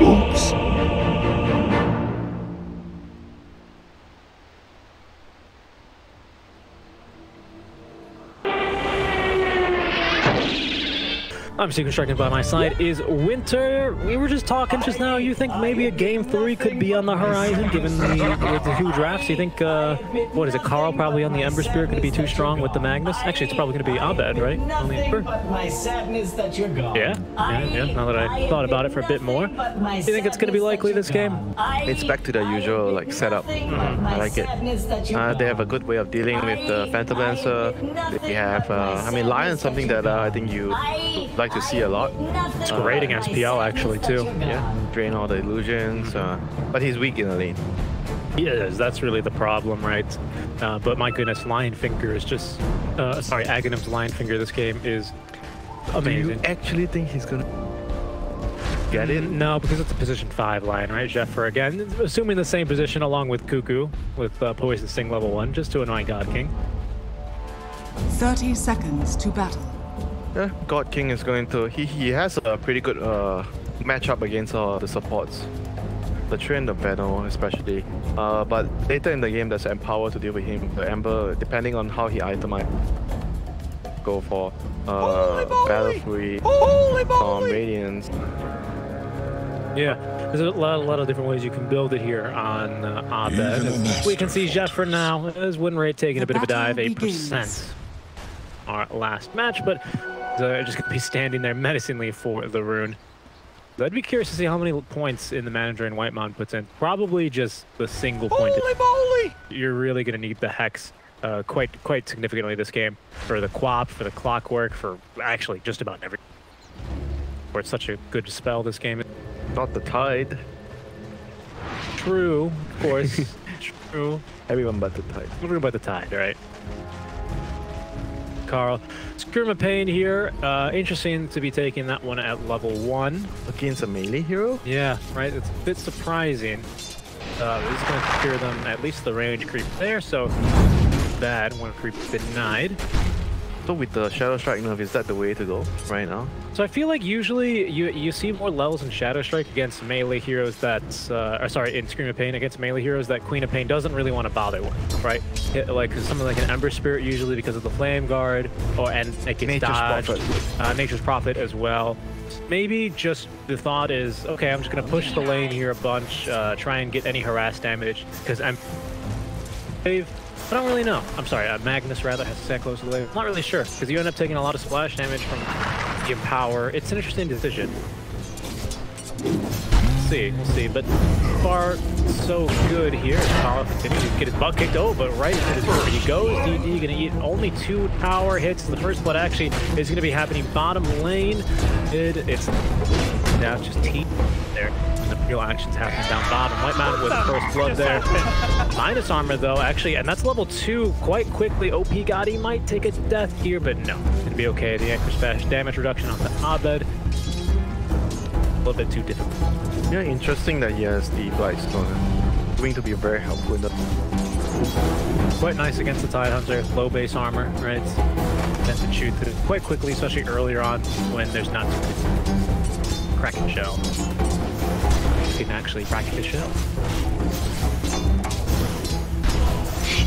Oops. Obviously, constructed by my side is Winter. We were just talking just now. You think maybe a game 3 could be on the horizon, given with the 2 drafts? You think, what is it, Carl probably on the Ember Spirit? Could it be too strong with the Magnus? Actually, it's probably going to be Abed, right? On the Ember. My sadness that you're gone. Yeah. Now that I thought about it for a bit more, do you think it's going to be likely this game? It's back to the usual like setup. I like it. They have a good way of dealing with the Phantom Lancer. They have, I mean, Lion's something that I think you like to see a lot. It's great against PL actually too. Yeah, drain all the illusions, but he's weak in the lane. He is. That's really the problem, right? But my goodness, Lion Finger is just... sorry, Aghanim's Lion Finger this game is amazing. Do you actually think he's gonna get it? No, because it's a position 5 Lion, right? Jeffer again, assuming the same position along with Cuckoo, with Poison Sting level 1, just to annoy God King. 30 seconds to battle. Yeah, God King is going to... He has a pretty good matchup against the supports. The Train, the Venom especially. But later in the game, there's Empower to deal with him. The Ember, depending on how he itemizes, go for Battle Free, Radiance. Yeah, there's a lot of different ways you can build it here on Abed. We can see Jeffer now, his win rate taking a bit of a dive, 8%. Our last match, but just gonna be standing there menacingly for the rune. I'd be curious to see how many points in the manager and White Mountain puts in. Probably just the single point. Holy moly! You're really gonna need the Hex quite significantly this game for the Quap, for the Clockwork, for actually just about every. Where it's such a good spell this game. Not the Tide. True, of course. True. Everyone but the Tide. Everyone but the Tide, right? Carl. Skirma Pain here. Interesting to be taking that one at level 1. Against a melee hero? Yeah, right. It's a bit surprising. This is going to secure them at least the range creep there, so bad. One creep denied. So with the Shadow Strike nerf, is that the way to go right now? So I feel like usually you see more levels in Shadow Strike against melee heroes that's, or sorry, in Scream of Pain against melee heroes that Queen of Pain doesn't really want to bother with, right? Like something like an Ember Spirit usually because of the Flame Guard, and it gets dodged. Nature's Prophet as well. Maybe just the thought is, okay, I'm just going to push the lane here a bunch, try and get any harass damage, because I'm... I don't really know. I'm sorry, Magnus rather has to stand close to the lane. I'm not really sure, because you end up taking a lot of splash damage from the Empower. It's an interesting decision. We'll see. But far, so good here. Carl continues to get his butt kicked over, but right into his where he goes. DD gonna eat only 2 power hits. The first blood actually is gonna be happening bottom lane. It's now just T there. The real action's happening down bottom. White Mountain with the first blood there. Minus armor though, actually, and that's level 2 quite quickly. OP Gotti might take a death here, but no, it's gonna be okay. The Anchor Smash damage reduction on the Abed. A little bit too difficult. Yeah, interesting that he has the Blightstone. Going to be very helpful in the... Quite nice against the Tide Hunter. Low base armor, right? Tends to shoot through quite quickly, especially earlier on when there's not too many. Cracking shell. You can actually crack the shell.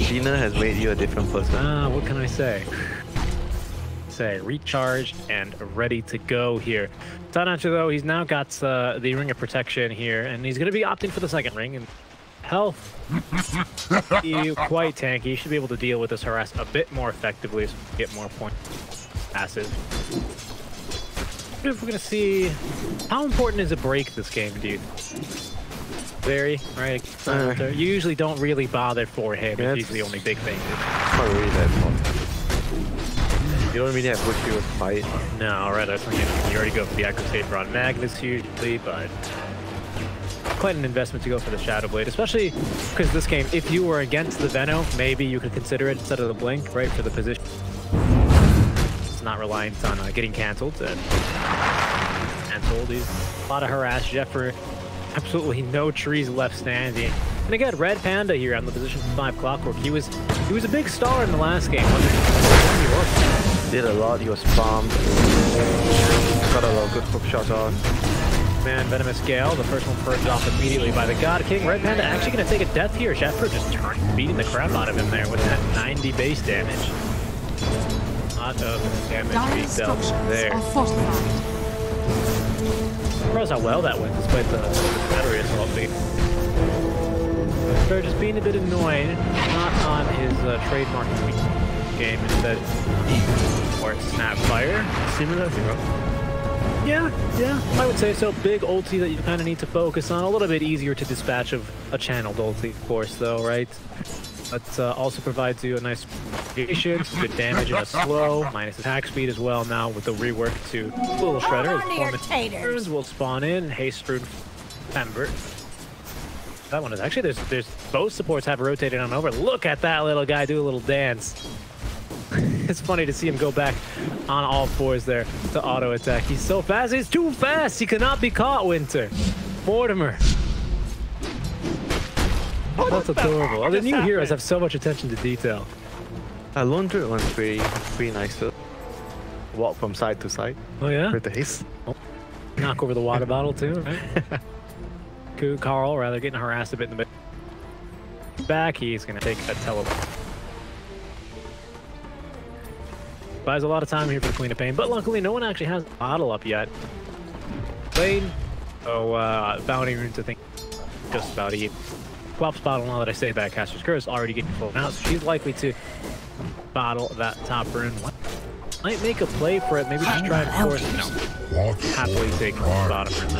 Gina has made you a different person. What can I say? Recharged and ready to go here. Tide Hunter though, he's now got the Ring of Protection here, and he's going to be opting for the second ring. And health, quite tanky. He should be able to deal with this harass a bit more effectively, so get more points. Passive. If we're going to see how important is a break this game, dude. Very, right? You usually don't really bother for him. Yeah, he's the only big thing. Not really that fun. You don't really have good heroes to fight. No, right, that's when you already go for the Echo Saber on Magnus usually, but quite an investment to go for the Shadow Blade, especially because this game, if you were against the Venom, maybe you could consider it instead of the Blink, right, for the position. It's not reliant on getting cancelled. And he's a lot of harass. Jeffer, absolutely no trees left standing. And again, Red Panda here on the position 5 Clockwork. He was a big star in the last game. Wasn't he? Did a lot. He was farmed. Got a lot of good hook shots on. 2-man Venomous Gale. The first one purged off immediately by the God King. Red Panda actually going to take a death here. Shepard just beating the crap out of him there with that 90 base damage. A lot of damage being dealt there. Surprised how well that went despite the battery assault beat. They're just being a bit annoying, not on his trademark game instead. Or Snapfire, similar hero. Yeah, I would say so. Big ulti that you kind of need to focus on. A little bit easier to dispatch of a channeled ulti, of course, though, right? But also provides you a nice patience, good damage in a slow, minus attack speed as well now with the rework to Little Shredder. Performance will spawn in, haste rune Ember. That one is actually, there's both supports have rotated on over. Look at that little guy do a little dance. It's funny to see him go back on all fours there to auto attack. He's so fast, he's too fast. He cannot be caught, Winter. Mortimer. That's adorable. Oh, the new heroes have so much attention to detail. Lone Druid one's pretty nice too. Walk from side to side. Oh yeah? With the haste. Oh. Knock over the water bottle too, right? Carl rather getting harassed a bit in the back. He's gonna take a teleport. Buys a lot of time here for the Queen of Pain, but luckily no one actually has a bottle up yet. Lane. Oh, bounty rune to think just about even. Quap's bottle, now that I say that, Caster's Curse already getting full now, so she's likely to bottle that top rune. Might make a play for it, maybe just try and force it. No. Happily take the bottom rune.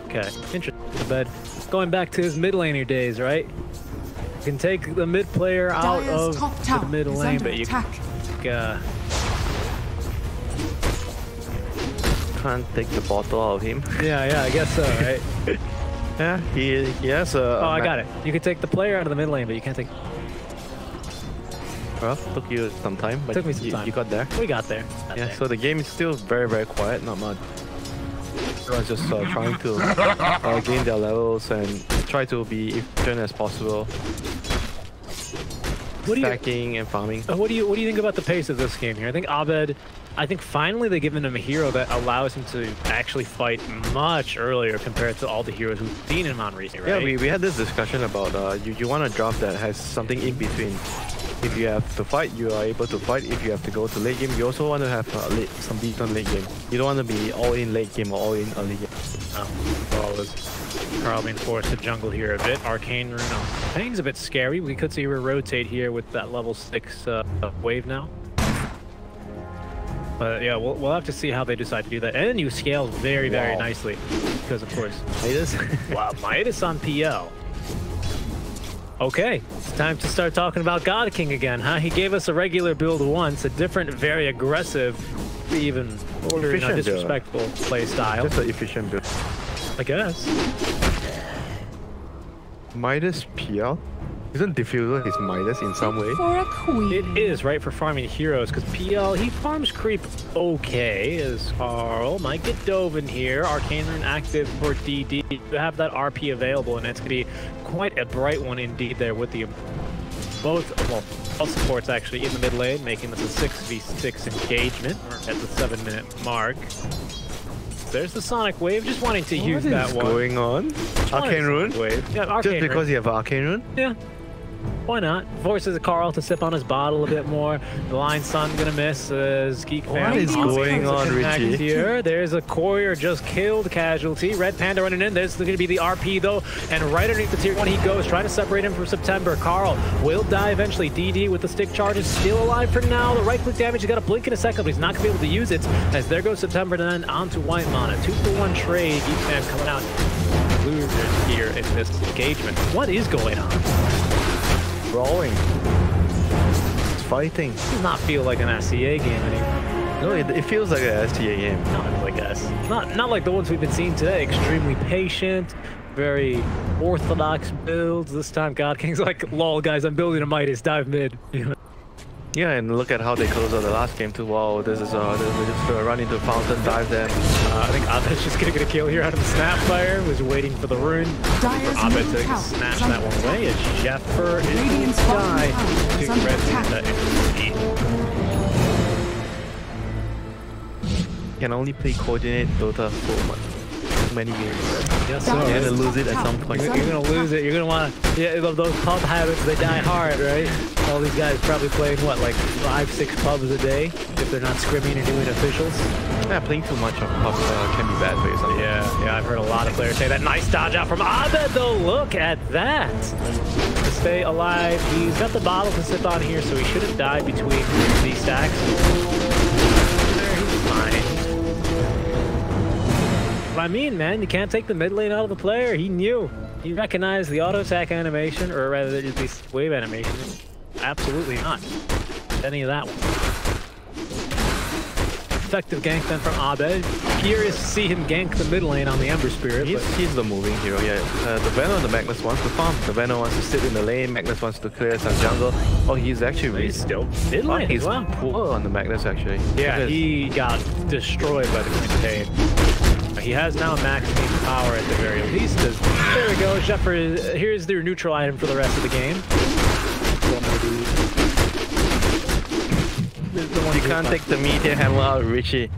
Okay, interesting. But going back to his mid laner days, right? You can take the mid player out of the mid lane, but you can't take the bottle out of him. Yeah, I guess so, right? Yeah, he has a... Oh, I got it. You can take the player out of the mid lane, but you can't take... Well, took you some time, but took me some time. You got there. We got there. So the game is still very, very quiet, not much. Everyone's just trying to gain their levels and try to be efficient as possible. Stacking and farming. What do you think about the pace of this game here? I think Abed, finally they've given him a hero that allows him to actually fight much earlier compared to all the heroes we've seen him on recently, right? Yeah, we had this discussion about you want a draft that has something in between. If you have to fight, you are able to fight. If you have to go to late game, you also want to have some decent late game. You don't want to be all in late game or all in early game. Carl being forced to jungle here a bit. Arcane Rune on Pain's a bit scary. We could see her rotate here with that level 6 wave now. But yeah, we'll have to see how they decide to do that. And you scale very, very nicely. Because, of course, Midas. Wow, Midas on PL. Okay, it's time to start talking about God King again, huh? He gave us a regular build once, a different, very aggressive, even bordering on disrespectful play style. Just an efficient build. I guess. Midas PL? Isn't Diffuser his Midas in some way? For a queen. It is, right, for farming heroes, because PL, he farms creep okay, as Carl might get dove in here. Arcane Rune active for DD. You have that RP available, and it's going to be quite a bright one indeed there with the all supports actually in the mid lane, making this a 6v6 engagement. We're at the 7-minute mark. There's the Sonic Wave, just wanting to use that one. What is going on? Arcane Rune? Wave. Yeah, Arcane Just because you have Arcane Rune? Yeah. Why not? Forces Carl to sip on his bottle a bit more. The line Sun gonna miss as GeekFam. What is going on, Richie? Here. There's a courier just killed casualty. Red Panda running in. There's gonna be the RP though. And right underneath the tier 1 he goes, trying to separate him from September. Carl will die eventually. DD with the stick charge is still alive for now. The right click damage, he's got a blink in a second, but he's not gonna be able to use it. As there goes September and then onto White Mana. 2-for-1 trade. GeekFam coming out losers here in this engagement. What is going on? Brawling. It's fighting. It does not feel like an SCA game anymore. No, it feels like an SCA game. Not like us. Not like the ones we've been seeing today. Extremely patient, very orthodox builds. This time God King's like, lol guys, I'm building a Midas, dive mid. Yeah, and look at how they closed out the last game too. Wow, this is just run into fountain, dive them. I think Abed's just gonna get a kill here out of the Snapfire. Was waiting for the rune. Abed to snatch that one away as Jeffer is going to die to red that into can only play coordinate Dota so much. Many games. Yes, You're so. gonna lose it at some point. You're gonna lose it. You're gonna want to. Yeah, those pub habits, they die hard, right? All these guys probably playing what, like 5-6 pubs a day if they're not scrimming and doing officials. Yeah, playing too much of pubs can be bad for you sometimes. Yeah, I've heard a lot of players say that. Nice dodge out from Abed, though. Look at that. To stay alive, he's got the bottle to sip on here, so he shouldn't die between these stacks. There, he's fine. What I mean, man, you can't take the mid lane out of the player. He knew. He recognized the auto attack animation, or rather, at least wave animation. Absolutely not. Any of that one. Effective gank then from Abed. Curious to see him gank the mid lane on the Ember Spirit. He's the moving hero, yeah. The Venom and the Magnus wants to farm. The Venom wants to sit in the lane. Magnus wants to clear some jungle. Oh, he's actually He's still mid lane. He's poor on the Magnus actually. Yeah, he got destroyed by the Queen of Pain. He has now max team power at the very least. There we go, Shepard. Here's their neutral item for the rest of the game. You can't take the meteor hammer out of Richie.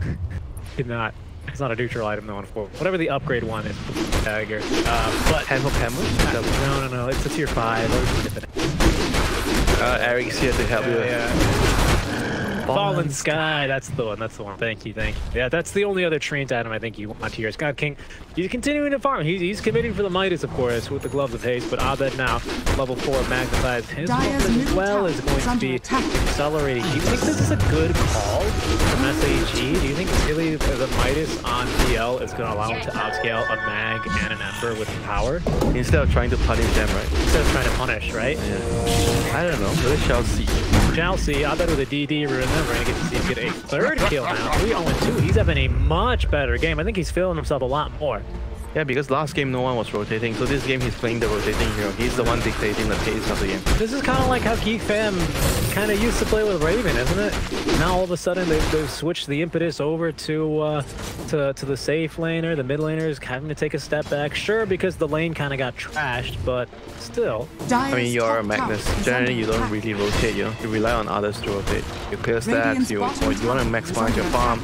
Did not. It's not a neutral item though, unfortunately. Whatever the upgrade one is, dagger. But Handhook hammer? No. It's a tier 5. Eric's here to help you. Yeah. Fallen Sky, that's the one. Thank you. Yeah, that's the only other trained item I think you want here. God-King, he's continuing to farm. He's committing for the Midas, of course, with the Gloves of Haste, but Abed now, level 4 magnetized. His as well is going to be accelerating. Do you think this is a good call from SAG? Do you think really the Midas on PL is going to allow him to outscale a mag and an Ember with power? Instead of trying to punish them, right? Instead of trying to punish, right? Yeah. I don't know. We shall see. Abed with a DD rune. We're going to get to see him get a third kill now. 3-0-2. He's having a much better game. I think he's feeling himself a lot more. Yeah, because last game no one was rotating, so this game he's playing the rotating hero. He's the one dictating the pace of the game. This is kind of like how GeekFam kind of used to play with Raven, isn't it? Now all of a sudden they've switched the impetus over to the safe laner. The mid laner is having to take a step back. Sure, because the lane kind of got trashed, but still. I mean, you're a Magnus. Generally, you don't really rotate. You rely on others to rotate. You clear stats. You want to maximize your farm.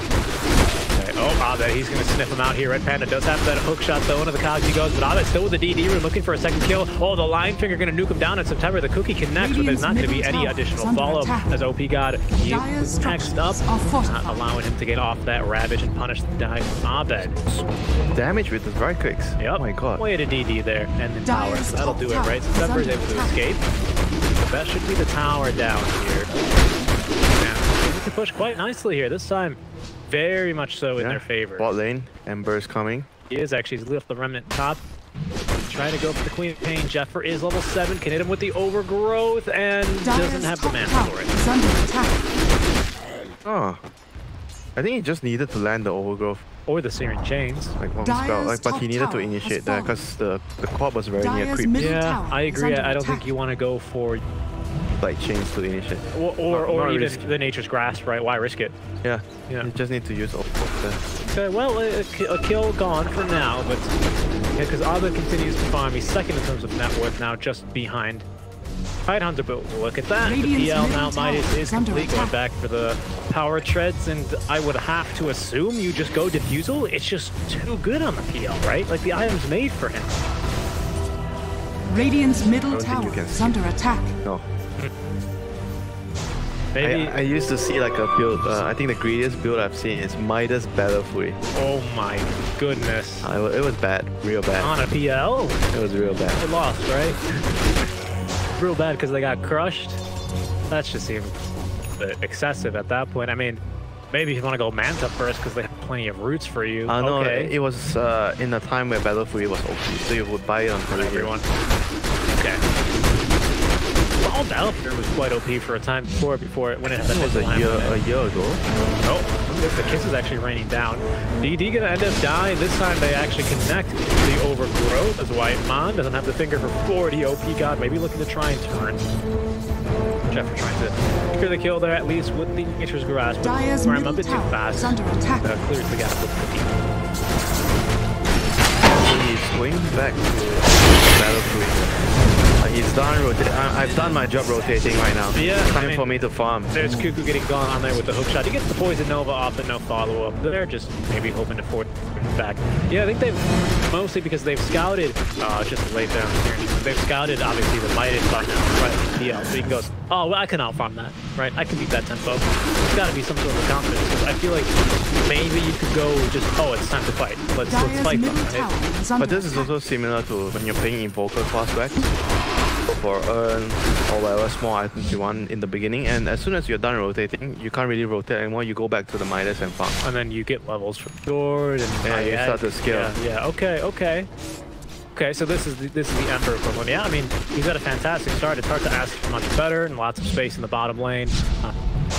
Oh, Abed, he's going to sniff him out here. Red Panda does have that hook shot, though. Into the cogs he goes, but Abed still with the DD room, looking for a second kill. Oh, the line finger going to nuke him down in September. The cookie connects, but there's not going to be any additional follow as OP God. He next up, not allowing him to get off that Ravage and punish the dive from Abed. Damage with the right clicks. Yep. Oh my god. Way to DD there, and then tower. So that'll do it, right? September's able to escape. So that should be the tower down here. Now, he can push quite nicely here. This time, very much so in their favor. Bot lane, Ember's coming. He is actually. He's left the remnant top. Trying to go for the Queen of Pain. Jeffer is level 7. Can hit him with the overgrowth and doesn't have the mana for it. Oh. I think he just needed to land the overgrowth. Or the Searing Chains. Like one spell. But he needed to initiate that because the quad was very near creep. Yeah, I agree. I don't think you want to go for like chains to initiate. Or even the Nature's Grasp, right? Why risk it? Yeah. You just need to use overgrowth there. Okay, well, a kill gone for now, but because Abed continues to farm. He's second in terms of net worth now, just behind Tidehunter. But look at that. The PL now Midas is complete, going back for the power treads, and I would have to assume you just go Diffusal. It's just too good on the PL, right? Like the item's made for him. Radiant's middle tower is under attack. No. Maybe I used to see like a build, I think the greediest build I've seen is Midas Battlefield. Oh my goodness. It was bad, real bad. On a PL? It was real bad. They lost, right? Real bad because they got crushed. That just seemed excessive at that point. I mean, maybe if you want to go Manta first because they have plenty of roots for you. No, okay. it was in a time where Battlefield was OP, so you would buy it on everyone. Okay. Well, Battlefield was quite OP for a time before when it was a year ago. Oh, the kiss is actually raining down. DD gonna end up dying. This time they actually connect the overgrowth as White Mon doesn't have the finger for 40 OP God. Maybe looking to try and turn. Jeffer trying to secure the kill there at least with the Nature's Grasp. But I'm a bit too fast. Under attack. Clears the gap with the going back to Battlefield. He's done rotating. I've done my job rotating right now. Yeah, time for me to farm. There's Cuckoo getting gone on there with the hook shot. He gets the Poison Nova off and no follow-up. They're just maybe hoping to force back. Yeah, I think they've, mostly because they've scouted, just lay down here. They've scouted, obviously, the Midas button now, right? PL. So he goes, oh, well, I can out-farm that, right? I can beat that tempo. There's got to be some sort of confidence. Because I feel like maybe you could go just, oh, it's time to fight. Let's fight them, right? But this is also similar to when you're playing Invoker class for earn or whatever small items you want in the beginning, and as soon as you're done rotating, you can't really rotate anymore. You go back to the Midas and farm. And then you get levels from Sword and you start to scale. Yeah, okay. Okay, so this is the Ember equivalent. Yeah, I mean, he's had a fantastic start. It's hard to ask for much better, and lots of space in the bottom lane.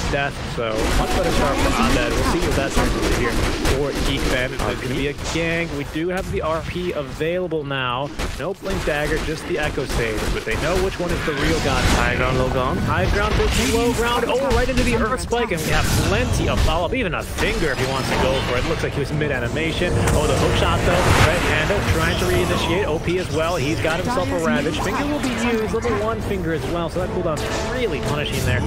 Death, so much better start for Abed. We'll see what that turns into here for GeekFam. It's going to be a gang. We do have the RP available now. No Blink Dagger, just the Echo Sage, but they know which one is the real god. High ground, low ground. High ground versus low ground. Oh, right into the Earth Spike, and we have plenty of follow-up. Even a finger if he wants to go for it. Looks like he was mid-animation. Oh, the hook shot though. Red Panda trying to reinitiate. OP as well. He's got himself a Ravage. Finger will be used. Level 1 finger as well, so that cooldown's really punishing there.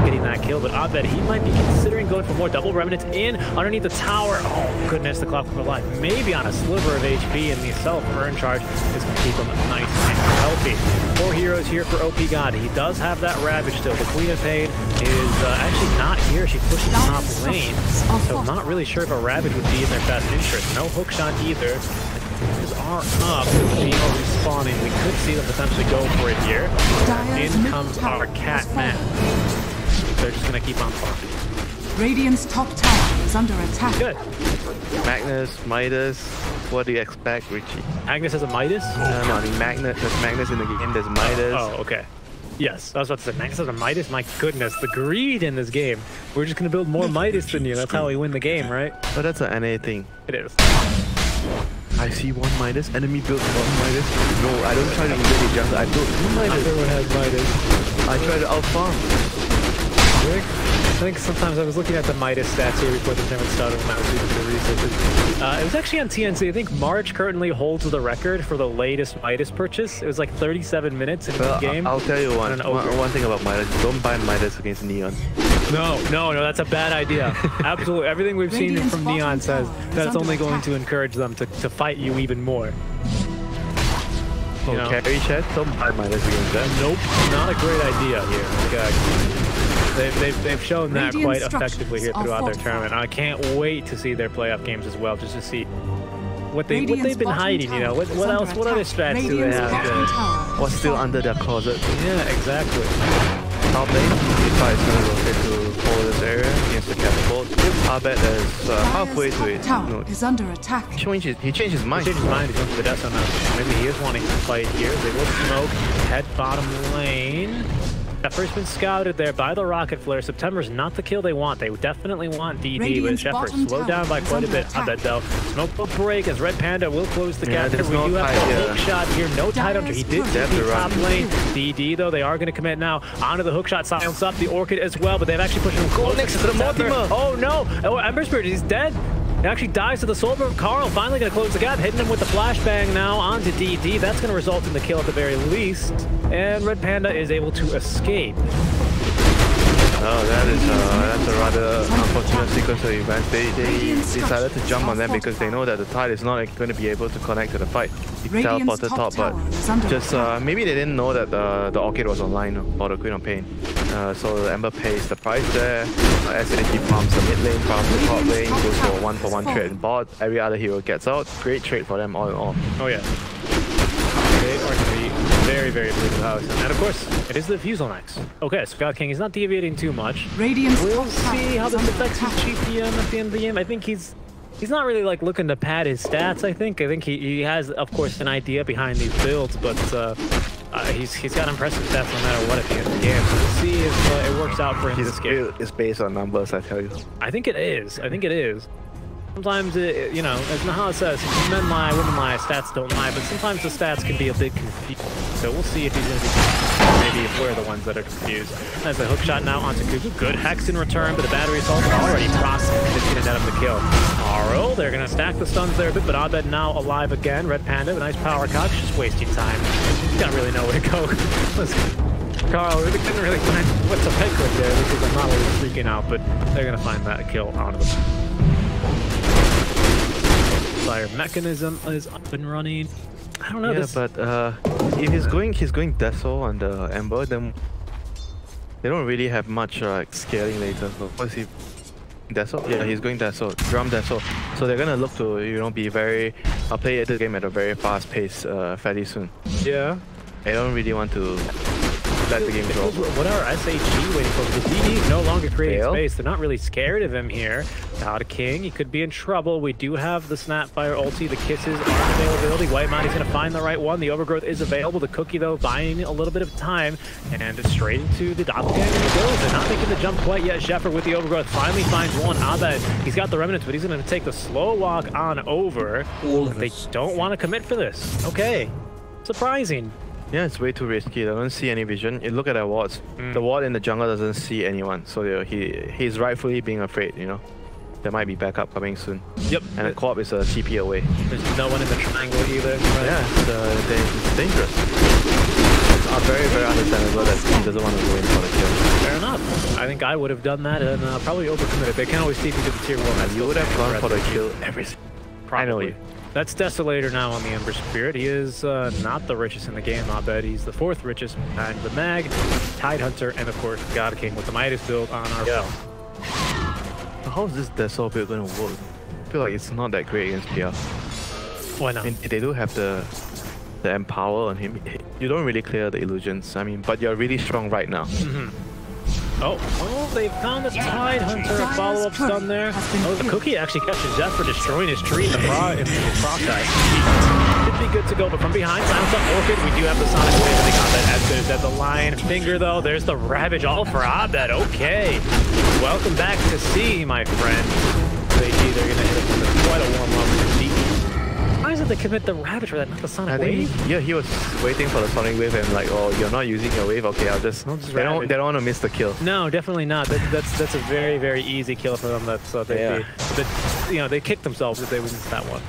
Getting that kill, but Abed, he might be considering going for more double remnants in underneath the tower. Oh goodness, the clock for life. Maybe on a sliver of HP, and the self-burn charge is going to keep him nice and healthy. 4 heroes here for OP God. He does have that Ravage still. The Queen of Pain is actually not here. She pushed the top lane, so I'm not really sure if a Ravage would be in their best interest. No hook shot either. These are up. Geo respawning. We could see them potentially go for it here. In comes our Cat Man. They're just going to keep on farming. Radiant's top tower is under attack. Good. Magnus, Midas, what do you expect, Richie? Magnus has a Midas? No, I mean Magnus, there's Magnus in the game, there's Midas. Oh, okay. Yes, I was about to say, Magnus has a Midas? My goodness, the greed in this game. We're just going to build more Midas than you. That's how we win the game, right? But that's an NA thing. It is. I see one Midas, enemy built one Midas. No, I don't try to invade it, just I built 2 Midas. Everyone has Midas. I try to out-farm. I think sometimes I was looking at the Midas stats here before the tournament started when I was doing the research. It was actually on TNC. I think March currently holds the record for the latest Midas purchase. It was like 37 minutes in the game. I'll tell you one thing about Midas. Don't buy Midas against Neon. No, that's a bad idea. Absolutely. Everything we've seen from Neon says that it's only going to encourage them to fight you even more. Carry chat, don't buy Midas against them. Nope, not a great idea here. They've shown that quite effectively here throughout their tournament. I can't wait to see their playoff games as well, just to see what they've been hiding. You know, what else? What other strats do they have? What's still under their closet? Yeah, exactly. Top lane, Tifa is going to rotate to hold this area against the catapult. Abed is halfway to it. No, is under attack. He changed his mind. He changed his mind. He's going for the death zone now. Maybe he is wanting to fight here. They will smoke, head bottom lane. Shepard's been scouted there by the rocket flare. September's not the kill they want. They definitely want DD, but Shepard slowed down by quite a bit. Abed though. Smoke will break as Red Panda will close the gap. We do have the hook shot here. No Tidehunter. He did the top lane. DD though, they are going to commit now onto the hook shot. Silence up the Orchid as well, but they've actually pushed him close next to the Mortimer. Oh no! Oh, Ember Spirit, he's dead. He actually dies to the Soulburn. Carl finally going to close the gap, hitting him with the flashbang now onto DD. That's going to result in the kill at the very least. And Red Panda is able to escape. Oh, that's a rather unfortunate sequence of events. They decided to jump on them because they know that the Tide is not going to be able to connect to the fight. He teleported top, but just maybe they didn't know that the Orchid was online or the Queen of Pain. So the Ember pays the price there. SAG farms the mid lane, farms the top lane, goes for a 1-for-1 trade in bot. Every other hero gets out. Great trade for them all in all. Oh yeah. They are going to be very, very blue house. And of course, it is the Fusel next. Okay, so God-King is not deviating too much. We'll see how this affects his GPM at the end of the game. I think he's not really like looking to pad his stats, I think he has, of course, an idea behind these builds, but he's got impressive stats no matter what at the end of the game. So we'll see if it works out for him this game. It's based on numbers, I tell you. I think it is. Sometimes, you know, as Naha says, men lie, women lie, stats don't lie, but sometimes the stats can be a bit confused. So we'll see if he's going to be, maybe if we're the ones that are confused. As a hook shot now onto Kuku. Good hex in return, but the battery assault already processed. It's going to net him the kill. Aro, they're going to stack the stuns there a bit, but Abed now alive again. Red Panda, a nice power cock, just wasting time. He's got really nowhere to go. Carl, we couldn't really find what's a head click there because I'm not really freaking out, but they're going to find that kill out of them. Fire mechanism is up and running. I don't know. Yeah, but if he's going Deso on the Ember, then they don't really have much scaling later. So what is he? Deso? Yeah, he's going Deso, drum Deso. So they're gonna look to be very play the game at a very fast pace fairly soon. Yeah. They don't really want to let the game go. What are SAG waiting for? Because DD no longer creating space. They're not really scared of him here. God-King, he could be in trouble. We do have the Snapfire ulti. The kisses are availability. White Mighty's going to find the right one. The overgrowth is available. The cookie, though, buying a little bit of time. And straight into the doppelganger he goes. They're not making the jump quite yet. Sheffer with the overgrowth finally finds one. Abed, he's got the remnants, but he's going to take the slow walk on over. They don't want to commit for this. Okay. Surprising. Yeah, it's way too risky. They don't see any vision. You look at their wards. The ward in the jungle doesn't see anyone, so he's rightfully being afraid, you know. There might be backup coming soon. Yep. And the co-op is a TP away. There's no one in the triangle either. Right? Yeah, it's dangerous. It's very, very understandable that he doesn't want to go in for the kill. Fair enough. I think I would have done that and probably overcommitted. They can always TP to the tier 1. You would have gone for the kill every single. I know you. That's Desolator now on the Ember Spirit. He is not the richest in the game, I bet. He's the 4th richest behind the Mag, Tidehunter, and of course God-King with the Midas build on our belt. How is this Deso build going to work? I feel like it's not that great against PR. Why not? I mean, they do have the empower on him. You don't really clear the illusions, I mean, but you're really strong right now. Oh, they found the Tidehunter, a follow-up stun there. Oh, the cookie actually catches Jeff for destroying his tree in the process. Should be good to go, but from behind, silence up Orchid. We do have the Sonic Wave. They got that as good as the Lion Finger, though. There's the Ravage, all for Abed. Okay. Welcome back to sea, my friend. They're going to hit him with quite a warm-up from DE. Why is it they commit the Ravage for that, not the Sonic Wave? Yeah, he was waiting for the Sonic Wave and like, oh, you're not using your wave? Okay, I'll just... They don't want to miss the kill. No, definitely not. That's a very, very easy kill for them. They kick themselves if they win that one.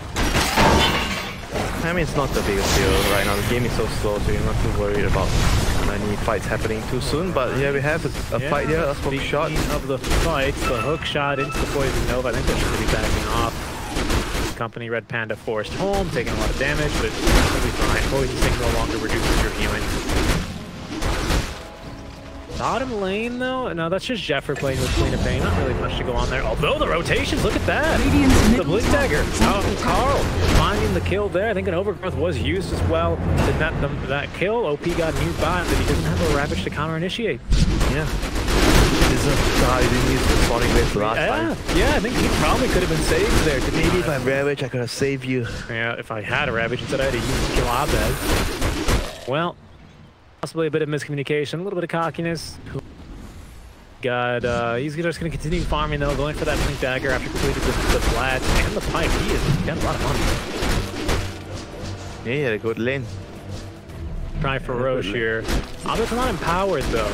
I mean, it's not the biggest deal right now. The game is so slow, so you're not too worried about any fights happening too soon. But yeah, we have a fight here, a hook shot. Of the fight, the hook shot into the Poison Nova. I think they're going to be backing off. Company Red Panda forced home, taking a lot of damage, but it's going to be fine. Poison Sting no longer reduces your healing. Bottom lane, though? No, that's just Jeffer playing with Queen of Pain. Not really much to go on there. Although the rotations, look at that! The Blink Dagger. Oh, Carl finding the kill there. I think an Overgrowth was used as well to net that kill. OP got new by, but he doesn't have a Ravage to counter-initiate. Yeah. He didn't use the Sonic Wave last time. Yeah, I think he probably could have been saved there. Maybe if I had Ravage, I could have saved you. Yeah, if I had a Ravage instead, I had to use kill Abed. Well, possibly a bit of miscommunication, a little bit of cockiness. He's just going to continue farming though, going for that Blink Dagger after completing the flats and the pipe. He's got a lot of money. Yeah, he had a good lane. Try for Roche here. Abed's not empowered though.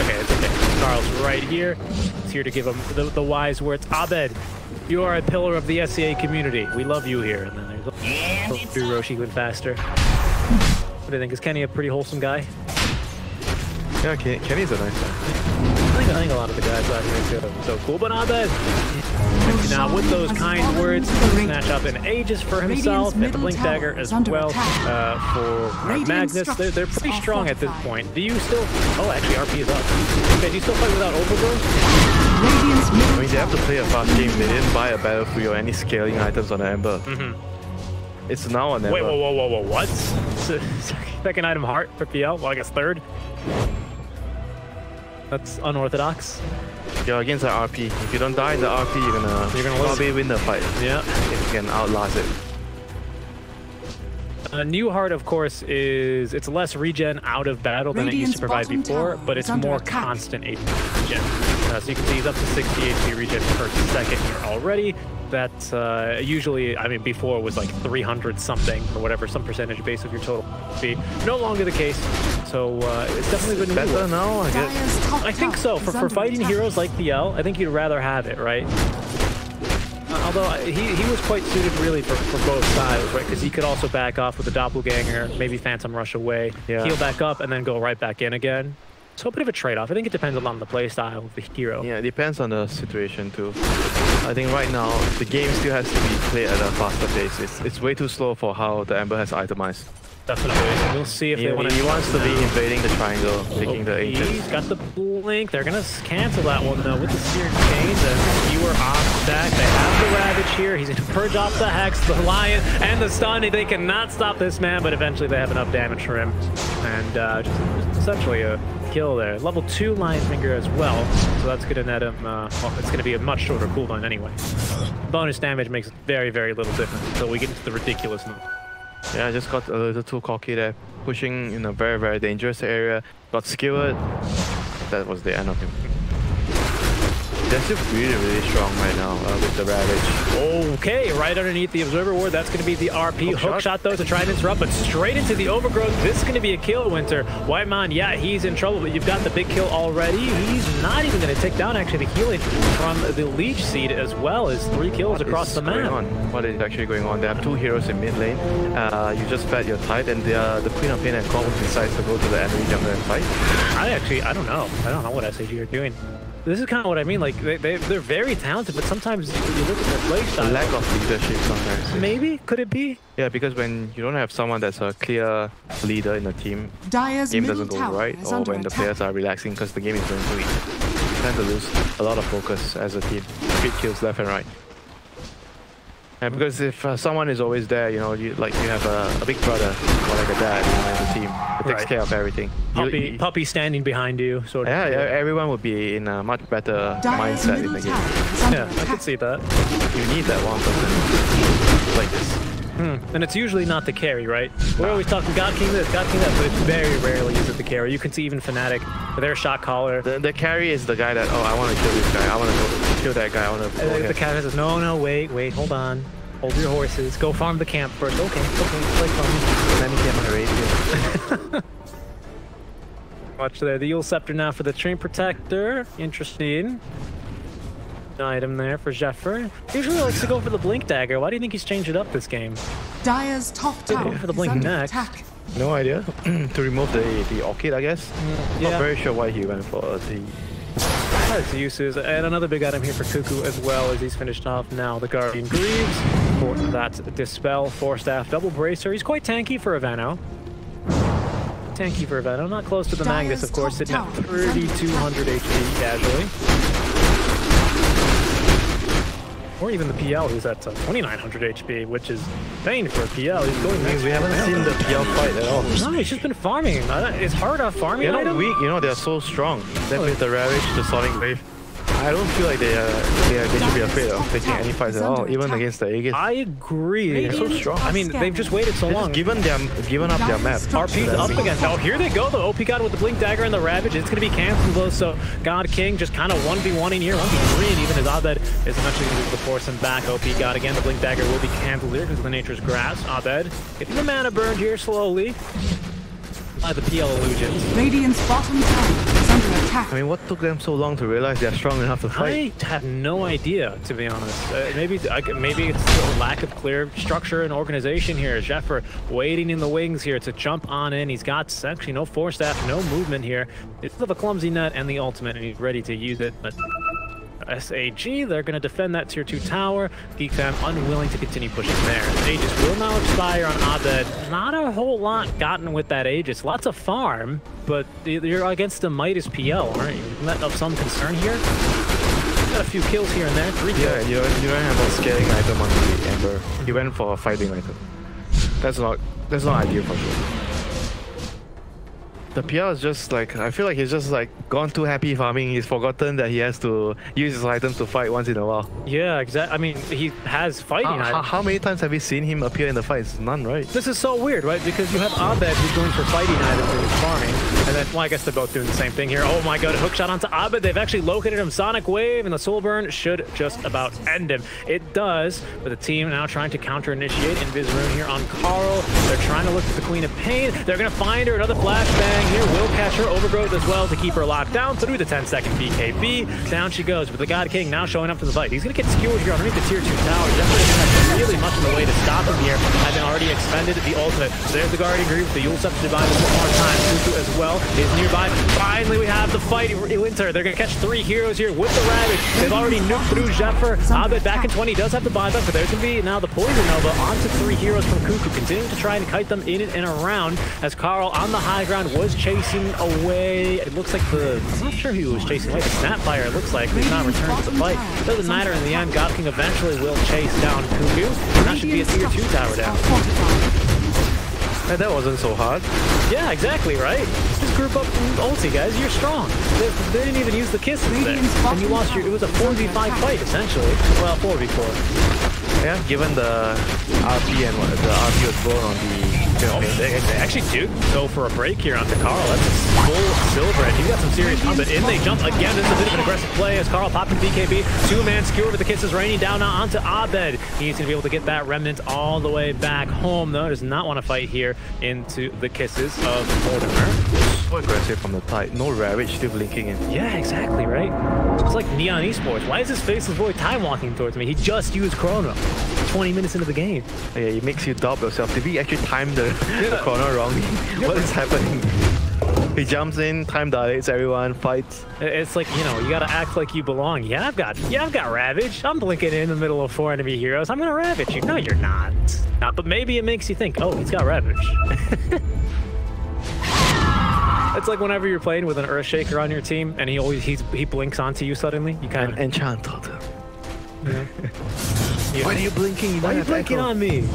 Okay, it's okay. Carl's right here. He's here to give him the wise words. Abed, you are a pillar of the SCA community. We love you here. And then there's Roche even faster. What do you think? Is Kenny a pretty wholesome guy? Yeah, Kenny's a nice guy. I think a lot of the guys out here are so cool, but Abed now with those kind words, snatch up in Aegis for himself and the Blink Dagger as well for Magnus. They're pretty strong at this point. Do you still... Oh, actually, RP is up. Okay, do you still fight without Overgrowth? I mean, they have to play a fast game. They didn't buy a Battlefield or any scaling items on the Ember. It's now on Ember. Wait, whoa, what? Second item heart for PL? Well, I guess third. That's unorthodox. You're against the RP. If you don't die in the RP, you're gonna probably win the fight. Yeah. If you can outlast it. New Heart, of course, it's less regen out of battle than it used to provide before, but it's more constant regen. So you can see he's up to 60 HP regen per second here already. That usually, I mean, before was like 300 something or whatever, some percentage base of your total HP. No longer the case. So it's definitely been better now, I guess. I think so. For fighting heroes like PL, I think you'd rather have it, right? Although he was quite suited really for both sides, right? Because he could also back off with a doppelganger, maybe Phantom Rush away, heal back up, and then go right back in again. So a bit of a trade-off. I think it depends on the playstyle of the hero. Yeah, it depends on the situation too. I think right now the game still has to be played at a faster pace. It's way too slow for how the Ember has itemized. Definitely. We'll see if they want to. He wants to be invading the triangle, taking the agent. He's got the blink. They're gonna cancel that one though with the seared chains and fewer off stack. They have the Ravage here. He's gonna purge off the Hex, the Lion, and the stun. They cannot stop this man, but eventually they have enough damage for him, and just essentially a kill there. Level 2 Lion Finger as well, so that's gonna net him. Well, it's gonna be a much shorter cooldown anyway. Bonus damage makes very, very little difference until we get into the ridiculousness. Yeah, I just got a little too cocky there. Pushing in a very, very dangerous area. Got skewered. That was the end of him. They're still really, really strong right now with the Ravage. Okay, right underneath the Observer Ward, that's going to be the RP. Hook shot though to try and interrupt, but straight into the Overgrowth. This is going to be a kill, Winter. Whitemon, yeah, he's in trouble, but you've got the big kill already. He's not even going to take down actually the healing from the Leech Seed as well as 3 kills across the map. What is actually going on? They have 2 heroes in mid lane. You just fed your tide, and the Queen of Pain and Cold decides to go to the enemy jungle and fight. I don't know. I don't know what SAG are doing. This is kind of what I mean, like, they're very talented, but sometimes you look at their playstyle. A lack of leadership sometimes. Maybe? Could it be? Yeah, because when you don't have someone that's a clear leader in the team, Dire's game doesn't go right, or when the players are relaxing because the game is going too easy. You tend to lose a lot of focus as a team. Quick kills left and right. And because if someone is always there, you know, you have a big brother or like a dad, you know, in the team who takes care of everything. Puppy standing behind you, sort of. Yeah, everyone would be in a much better mindset in the game. Yeah, I can see that. You need that one person like this. And it's usually not the carry, right? We're always talking God-King this, God-King that, but it's very rarely is it the carry. You can see even Fnatic with their shot caller. The carry is the guy that, oh, I want to kill this guy, I want to kill that guy, I want to... The captain says, no, wait, hold on. Hold your horses, go farm the camp first. Okay, play farm. Let me get my rapier. Watch there, the Yule Scepter now for the Train Protector. Interesting. Item there for Zephyr. Usually likes to go for the Blink Dagger. Why do you think he's changed it up this game? Dire's top tower for the Blink next. No idea. To remove the Orchid, I guess. Yeah. Not very sure why he went for the... That's the uses. And another big item here for Cuckoo as well as he's finished off now the Guardian Greaves for that Dispel, 4-staff, double bracer. He's quite tanky for a Vano. Not close to the Magnus, of course, sitting at 3,200 HP casually. Or even the PL, who's at 2,900 HP, which is insane for a PL. He's going next. We haven't seen the PL fight at all. No, he's just been farming. It's hard off farming. They're not weak, you know, they're so strong. Then with the Ravage, the Sonic Wave, I don't feel like they should be afraid of taking any fights at all, even against the Aegis. I agree. They're so strong. I mean, they've just waited so long. Given up their map. RP's up against. Oh, here they go. The OP God with the Blink Dagger and the Ravage. It's going to be canceled though. So God-King just kind of 1v1ing here, 1v3, and even his Abed is eventually going to force him back. OP God again. The Blink Dagger will be canceled here because of the Nature's Grass. Abed getting the mana burned here slowly by the PL illusions. Radiant's bottom tower is under attack. I mean, what took them so long to realize they're strong enough to fight? I have no idea, to be honest. Maybe it's a lack of clear structure and organization here. Zephyr waiting in the wings here to jump on in. He's got actually no 4-staff, no movement here. It's of a clumsy net and the ultimate, and he's ready to use it. But SAG, they're going to defend that tier 2 tower. GeekFam unwilling to continue pushing there. Aegis will now expire on Abed. Not a whole lot gotten with that Aegis. Lots of farm, but you're against the Midas PL, aren't you? Isn't that of some concern here? Got a few kills here and there. 3 kills. Yeah, you don't have a scaling item on the Ember. You went for a fighting item. That's not ideal for sure. The PR is just like, I feel like he's just like gone too happy farming. He's forgotten that he has to use his items to fight once in a while. Yeah, exactly. I mean, he has fighting items. How many times have we seen him appear in the fights? None, right? This is so weird, right? Because you have Abed who's going for fighting items and he's farming. And then, well, I guess they're both doing the same thing here. Oh my god, a hookshot onto Abed. They've actually located him. Sonic Wave, and the Soul Burn should just about end him. It does, but the team now trying to counter-initiate Invis Rune here on Carl. They're trying to look for the Queen of Pain. They're going to find her. Another flashbang here. Will catch her. Overgrowth as well to keep her locked down through the 10-second BKB. Down she goes, but the God King now showing up to the fight. He's going to get skewered here underneath the tier 2 tower. Jeffrey doesn't have really much in the way to stop him here. Has been already expended the ultimate. There's the Guardian Group. The Yule Scepter Divine one more time. Cuckoo as well is nearby. Finally, we have the fight. Winter. They're going to catch 3 heroes here with the Ravage. They've already nuked through Jeffer. Abed back in 20 does have the buyback, but there's going to be now the Poison Nova onto 3 heroes from Cuckoo, continuing to try and kite them in and around as Carl on the high ground was chasing away. It looks like I'm not sure who was chasing away. The Snapfire, it looks like, did not return to the fight. Doesn't matter in the end. God-King eventually will chase down Cuckoo. And that should be a tier 2 tower down. And that wasn't so hard. Yeah, exactly, right? Just group up ulti, guys. You're strong. They didn't even use the kisses there. And you lost it was a 4v5 fight, essentially. Well, 4v4. Yeah, given the RP and the RP was blown on the... They actually do go for a break here onto Carl. That's a full silver, and you got some serious combat. In they jump again. This is a bit of an aggressive play as Carl popping BKB. 2-man skewer with the kisses raining down now onto Abed. He's going to be able to get that remnant all the way back home, though. Does not want to fight here into the kisses of Mortimer. So aggressive from the tight. No Ravage still blinking in. Yeah, exactly, right? It's like Neon Esports. Why is his faceless boy time walking towards me? He just used Chrono 20 minutes into the game. Yeah, it makes you doubt yourself. Did we actually time the Chrono wrongly? What is happening? He jumps in, time dilates, everyone fights. It's like, you know, you gotta act like you belong. Yeah, I've got Ravage. I'm blinking in the middle of 4 enemy heroes. I'm gonna Ravage you. No, you're not. But maybe it makes you think, oh, he's got Ravage. It's like whenever you're playing with an Earthshaker on your team and he blinks onto you suddenly, you kind of enchanted. Yeah. Why are you blinking? Why are you blinking on me?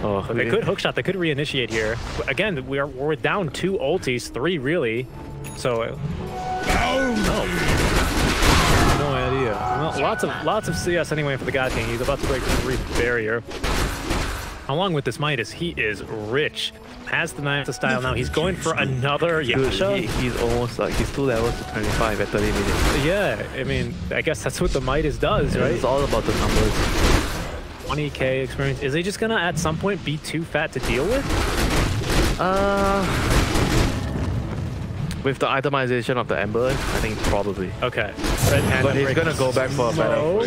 Oh, They could hookshot. They could reinitiate here. Again, we're down 2 ultis, 3 really. So no idea. Well, lots of CS anyway for the God King. He's about to break the 3 barrier. Along with this Midas, he is rich. Has the Nyanza style now. He's going for another Yasha. He's almost like, he's 2 levels to 25 at 30 minutes. Yeah, I mean, I guess that's what the Midas does, right? It's all about the numbers. 20k experience. Is he just gonna at some point be too fat to deal with? With the itemization of the Ember, I think probably. Okay. But he's gonna go back for a battle.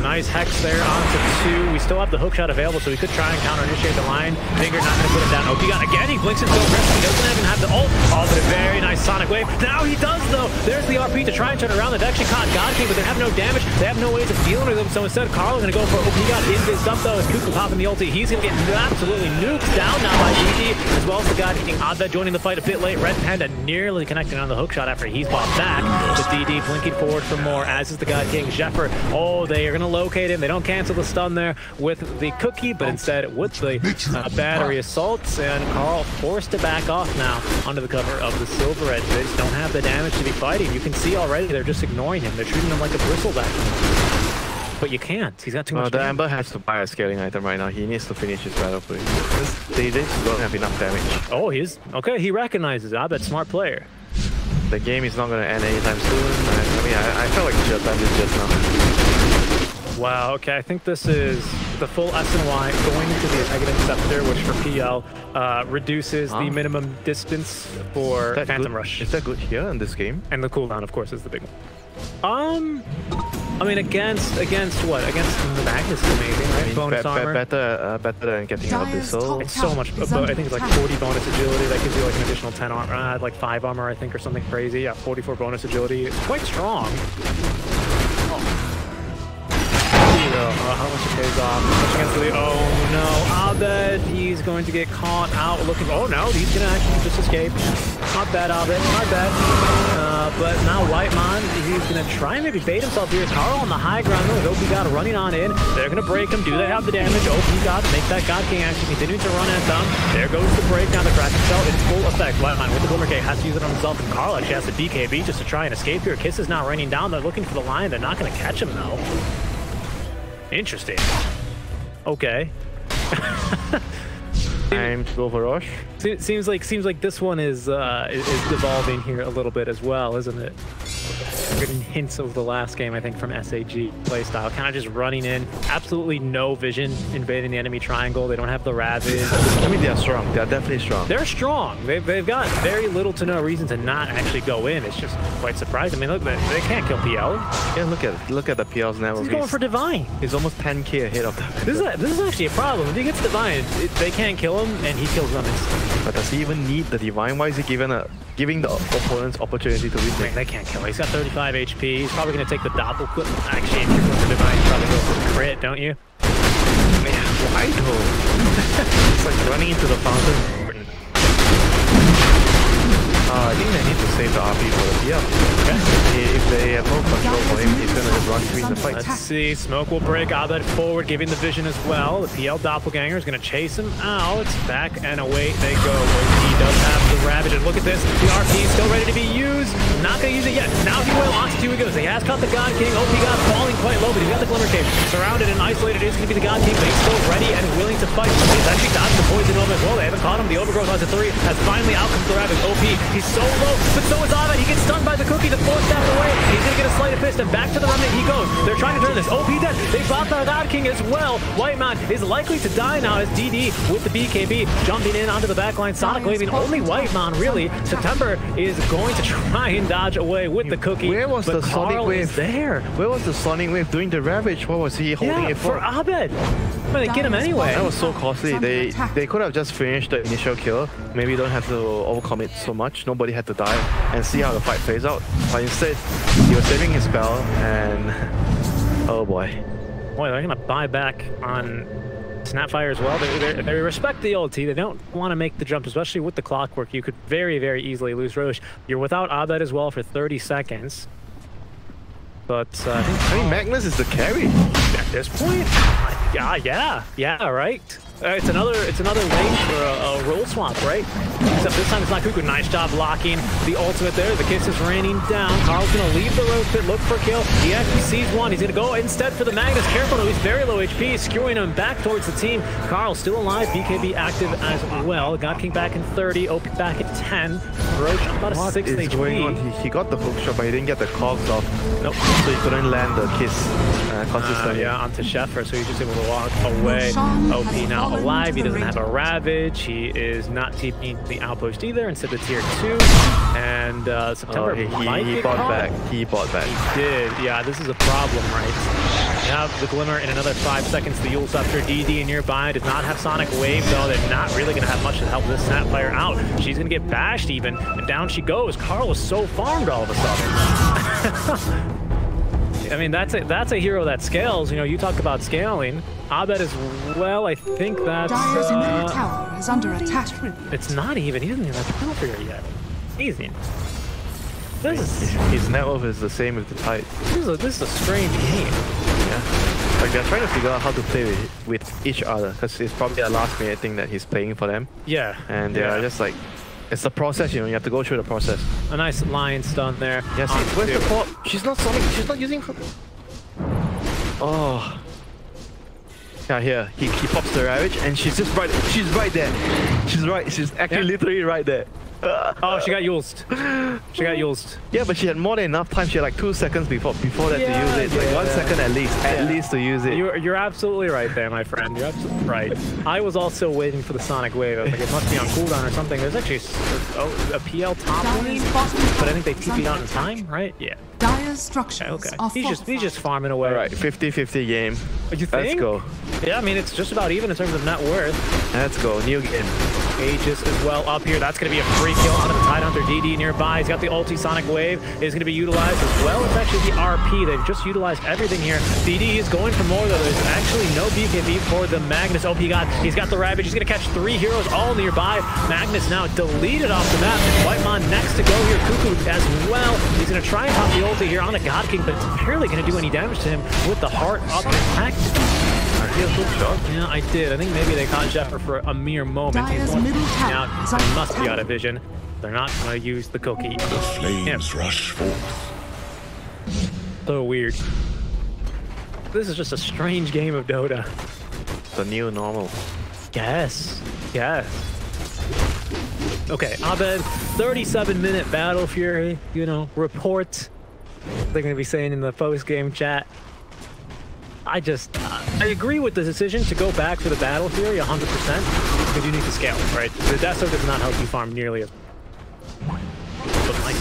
Nice hex there onto 2. We still have the hookshot available, so we could try and counter-initiate the line. Finger not gonna put him down. OP got again. He blinks into aggressive. He doesn't even have the ult. Oh, but a very nice Sonic Wave. Now he does though. There's the RP to try and turn around. They've actually caught God-King, but they have no damage. They have no ways of dealing with him. So instead, Carl's gonna go for OP got in this stuff though. As Cuckoo popping the ulti, he's gonna get absolutely nuked down now by DD, as well as the God-King. Abed joining the fight a bit late. Red Panda nearly connecting on the hookshot after he's bought back. The DD blinking forward for more, as is the God-King. Jeffer, oh, they are going to locate him. They don't cancel the stun there with the cookie, but instead with the battery assaults, and Carl forced to back off now under the cover of the Silver Edge. They just don't have the damage to be fighting. You can see already they're just ignoring him. They're treating him like a bristleback. But you can't. He's got too much damage. The Ember has to buy a scaling item right now. He needs to finish his battle, please. They just don't have enough damage. Oh, he's... Okay, he recognizes it. I bet smart player. The game is not going to end anytime soon. I mean, I felt like we should have done this just now. Wow, okay, I think this is the full SNY going into the negative scepter, which for PL reduces the minimum distance for Phantom Rush. Is that good here in this game? And the cooldown, of course, is the big one. I mean, against what? Against the Magnus is amazing, right? I mean, bonus armor. Better than getting out of this. So it's so much. I think it's like 40 bonus agility. That gives you like an additional 10 armor, like 5 armor, I think, or something crazy. Yeah, 44 bonus agility. It's quite strong. How much it pays off? Oh no, Abed, he's He's going to get caught out looking. Oh no, he's going to actually just escape. Not bad, Abed. Not bad. But now Whitemon, he's going to try and maybe bait himself here. Carl on the high ground with OP God running on in. They're going to break him. Do they have the damage? OP God make that God King action. Continuing to run at them. There goes the break. Now the cracking cell in full effect. Whitemon with the Glimmer K has to use it on himself. And Carl actually has the BKB just to try and escape here. Kiss is now raining down. They're looking for the lion. They're not going to catch him though. Interesting. Okay. Time to go for Rush. Seems like this one is devolving here a little bit as well, isn't it? We're getting hints of the last game, I think, from SAG playstyle. Kind of just running in, absolutely no vision, invading the enemy triangle. They don't have the Ravage. I mean, they're strong. They're definitely strong. They're strong. They've got very little to no reason to not actually go in. It's just quite surprising. I mean, look, they can't kill PL. Yeah, look at the PL's now. He's going for Divine. He's almost 10k ahead of them. This is actually a problem. If he gets Divine, they can't kill him, and he kills them instantly. But does he even need the Divine? Why is he giving the opponents opportunity to win? I mean, they can't kill him. He's got 35 HP. He's probably going to take the doppel clip. Actually, if you're going for Divine, you probably go for crit, don't you? Man, why though? It's like running into the fountain. I think they need to save the RP for the PL. Okay. If they have no control for him, he's gonna just run between the fights. Let's see. Smoke will break Abed forward, giving the vision as well. The PL doppelganger is gonna chase him out. Back and away they go. He does have the Ravage, and look at this. The RP is still ready to be used. Not gonna use it yet. Now he will. On to 2 he goes. He has caught the God King. OP God falling quite low, but he's got the Glimmer Cave. Surrounded and isolated. It is gonna be the God King, but he's still ready and willing to fight. He's actually dodged the poison over as well. They haven't caught him. The Overgrowth on to 3 has finally out comes the Ravage. OP. He's so low, but so is Abed. He gets stunned by the cookie. The 4th step away. He's gonna get a sleight of fist, and back to the remnant he goes. They're trying to turn this. OP dead. They bought the God King as well. Whitemon is likely to die now as DD with the BKB jumping in onto the backline. Sonic waving only Whitemon really. September is going to try and dodge away with the cookie. Where was the Sonic Wave? There. Where was the Sonic Wave doing the Ravage? What was he holding it for? Abed. But they get him anyway. That was so costly. They could have just finished the initial kill. Maybe don't have to overcommit so much. Nobody had to die and see how the fight plays out. But instead, he was saving his spell and oh boy. Boy, they're gonna buy back on Snapfire as well. They respect the ulti. They don't want to make the jump, especially with the clockwork. You could very, very easily lose Roche. You're without Abed as well for 30 seconds. But I mean, Magnus is the carry at this point. Yeah, right. It's another lane for a roll swap, right? Except this time it's not Cuckoo. Nice job blocking the ultimate there. The kiss is raining down. Carl's gonna leave the road pit, look for kill. He actually sees one. He's gonna go instead for the Magnus. Careful though, he's very low HP, skewing him back towards the team. Carl still alive, BKB active as well. God King back in 30, OP back at 10. Roach about a 6 HP. Going on? He got the hook shot, but he didn't get the cogs off. Nope. So he couldn't land the kiss consistently. Yeah, onto Sheffer, so he's just able to walk away. OP now alive. He doesn't have a Ravage. He is not TPing the outpost either. Instead of tier 2. And September he bought back. He bought back. He did. Yeah, this is a problem, right? You have the Glimmer in another 5 seconds. The Yule Scepter DD nearby does not have Sonic Wave, though. They're not really going to have much to help this Snapfire out. She's going to get bashed even, and down she goes. Carl was so farmed all of a sudden. I mean, that's a hero that scales. You know, you talk about scaling. Abed as well, I think that's... Dyer's middle tower is under attack. It's not even. He doesn't even have the Trigger yet. Easy. His net worth is the same with the Tide. This is a strange game. Yeah. Like they're trying to figure out how to play with each other, because it's probably a last minute thing that he's playing for them. Yeah. And they're just like... It's the process, you know, you have to go through the process. A nice lion stun there. Yes, where's the pop? She's not Sonic, she's not using her... Oh. Yeah, here. He pops the Ravage and she's just right there. She's actually literally right there. Oh, she got Yulzed. She got Yulzed. Yeah, but she had more than enough time. She had like 2 seconds before that to use it. Like 1 second at least to use it. You're absolutely right there, my friend. You're absolutely right. I was also waiting for the Sonic Wave. I was like, it must be on cooldown or something. There's actually a PL top lane, but I think they TP'd out in time, right? Yeah. Dyer's structures. Okay. He's just farming away. All right, 50-50 game. You think? Let's go. Yeah, I mean it's just about even in terms of net worth. Let's go. New game. Aegis as well up here. That's going to be a free kill onto the Tidehunter. DD nearby. He's got the ulti Sonic Wave. Is going to be utilized as well as actually the RP. They've just utilized everything here. DD is going for more though. There's actually no BKB for the Magnus. OP he's got the Ravage. He's going to catch 3 heroes all nearby. Magnus now deleted off the map. Whitemon next to go here. Cuckoo as well. He's going to try and pop the ulti here on the God King, but it's barely going to do any damage to him with the heart up intact. Yeah, I did. I think maybe they caught Jeffer for a mere moment. He's going out. He must be out of vision. They're not going to use the cookie. The flames rush forth. So weird. This is just a strange game of Dota. The new normal. Yes. Yes. Okay, Abed, 37-minute Battle Fury, you know, report. They're going to be saying in the post-game chat. I agree with the decision to go back for the Battle Fury 100%, because you need to scale, right? The Deso does not help you farm nearly as much.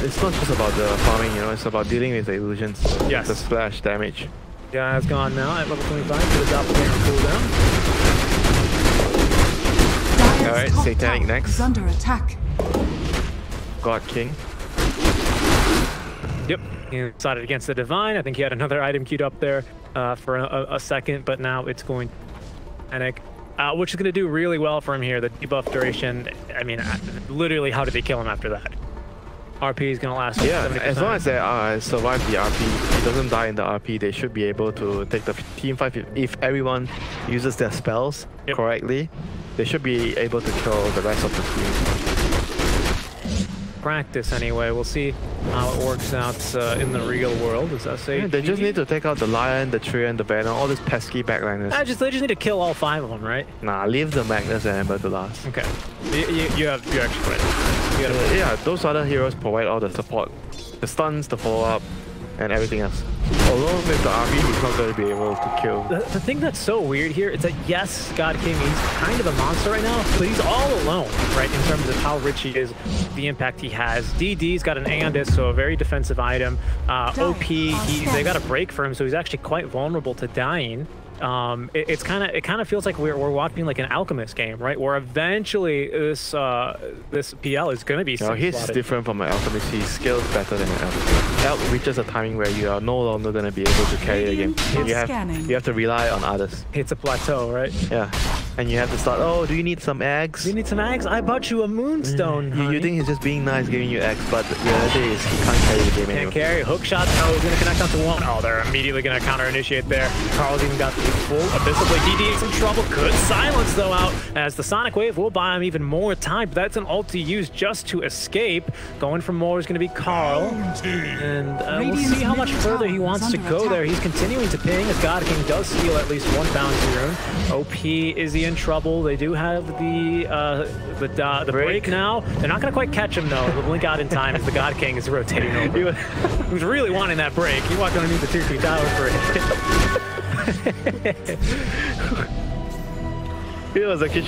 It's not just about the farming, you know, it's about dealing with the illusions. Yes. The splash damage. Yeah, it's gone now at level 25 for the Doppelganger cooldown. Alright, Satanic next. Under attack. God-King. Yep, he decided against the Divine. I think he had another item queued up there for a second, but now it's going to panic, which is going to do really well for him here. The debuff duration, I mean, literally, how did they kill him after that? RP is going to last. Yeah, 70%. As long as they survive the RP, he doesn't die in the RP, they should be able to take the team fight. If everyone uses their spells correctly, they should be able to kill the rest of the team. Practice anyway. We'll see how it works out in the real world. Is that safe? Yeah, they just need to take out the Lion, the Tree, and the Banner, all these pesky backliners. They just need to kill all 5 of them, right? Nah, leave the Magnus and Ember to last. Okay. You actually right. Yeah, those other heroes provide all the support. The stuns, the follow-up, and everything else. Although with the RP, he's not going to be able to kill. The thing that's so weird here is that, yes, God King, he's kind of a monster right now, but he's all alone, right, in terms of how rich he is, the impact he has. DD's got an Aeon, so a very defensive item. OP, they got a break for him, so he's actually quite vulnerable to dying. It kind of feels like we're watching like an Alchemist game, right? Where eventually this PL is going to be. No, he's different from an Alchemist. He scales better than an Alchemist. Elk reaches a timing where you are no longer going to be able to carry the game. You have to rely on others. It's a plateau, right? Yeah, and you have to start. Oh, do you need some eggs? Do you need some eggs? I bought you a moonstone. You think he's just being nice, giving you eggs, but the reality is he can't carry the game anymore. Can't carry. Hook shot. Oh, he's going to connect onto 1. Oh, they're immediately going to counter initiate there. Carl's even got the full Abyssal Blade. DD in some trouble. Good silence though out as the Sonic Wave will buy him even more time. But that's an ulti used just to escape. Going for more is going to be Carl, and we'll see how much further he wants to go there. He's continuing to ping as God King does steal at least 1 bounty rune. OP, is he in trouble? They do have the break now. They're not going to quite catch him though. They'll blink out in time as the God King is rotating over. He was really wanting that break. He walked underneath the 2-2 tower for it. He was actually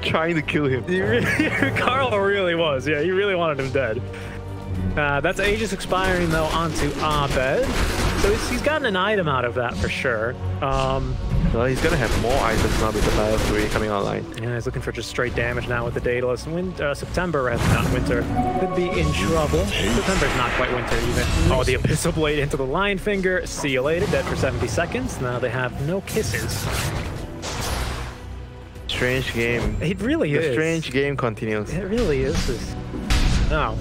trying to kill him. Carl really was. Yeah, he really wanted him dead. That's Aegis expiring though onto Abed. So he's gotten an item out of that for sure. Well, he's gonna have more items now with the Battle Fury coming online. Yeah, he's looking for just straight damage now with the Daedalus. September, rather not winter, could be in trouble. September's not quite winter even. Oh, the Abyssal Blade into the Lion Finger. See you later. Dead for 70 seconds. Now they have no kisses. Strange game. It really is. The strange game continues. It really is. Oh,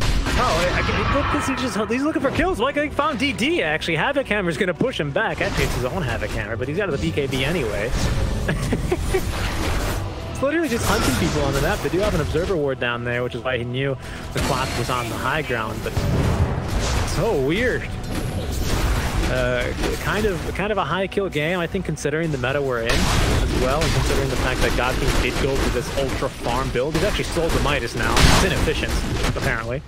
he's looking for kills. Like I found DD actually. Havoc Hammer's gonna push him back. Actually, it's his own Havoc Hammer, but he's out of the BKB anyway. It's literally just hunting people on the map. They do have an observer ward down there, which is why he knew the Quap was on the high ground. But so weird. Kind of a high kill game, I think, considering the meta we're in as well, and considering the fact that God King did go to this ultra farm build. He's actually sold the Midas now. It's inefficient, apparently.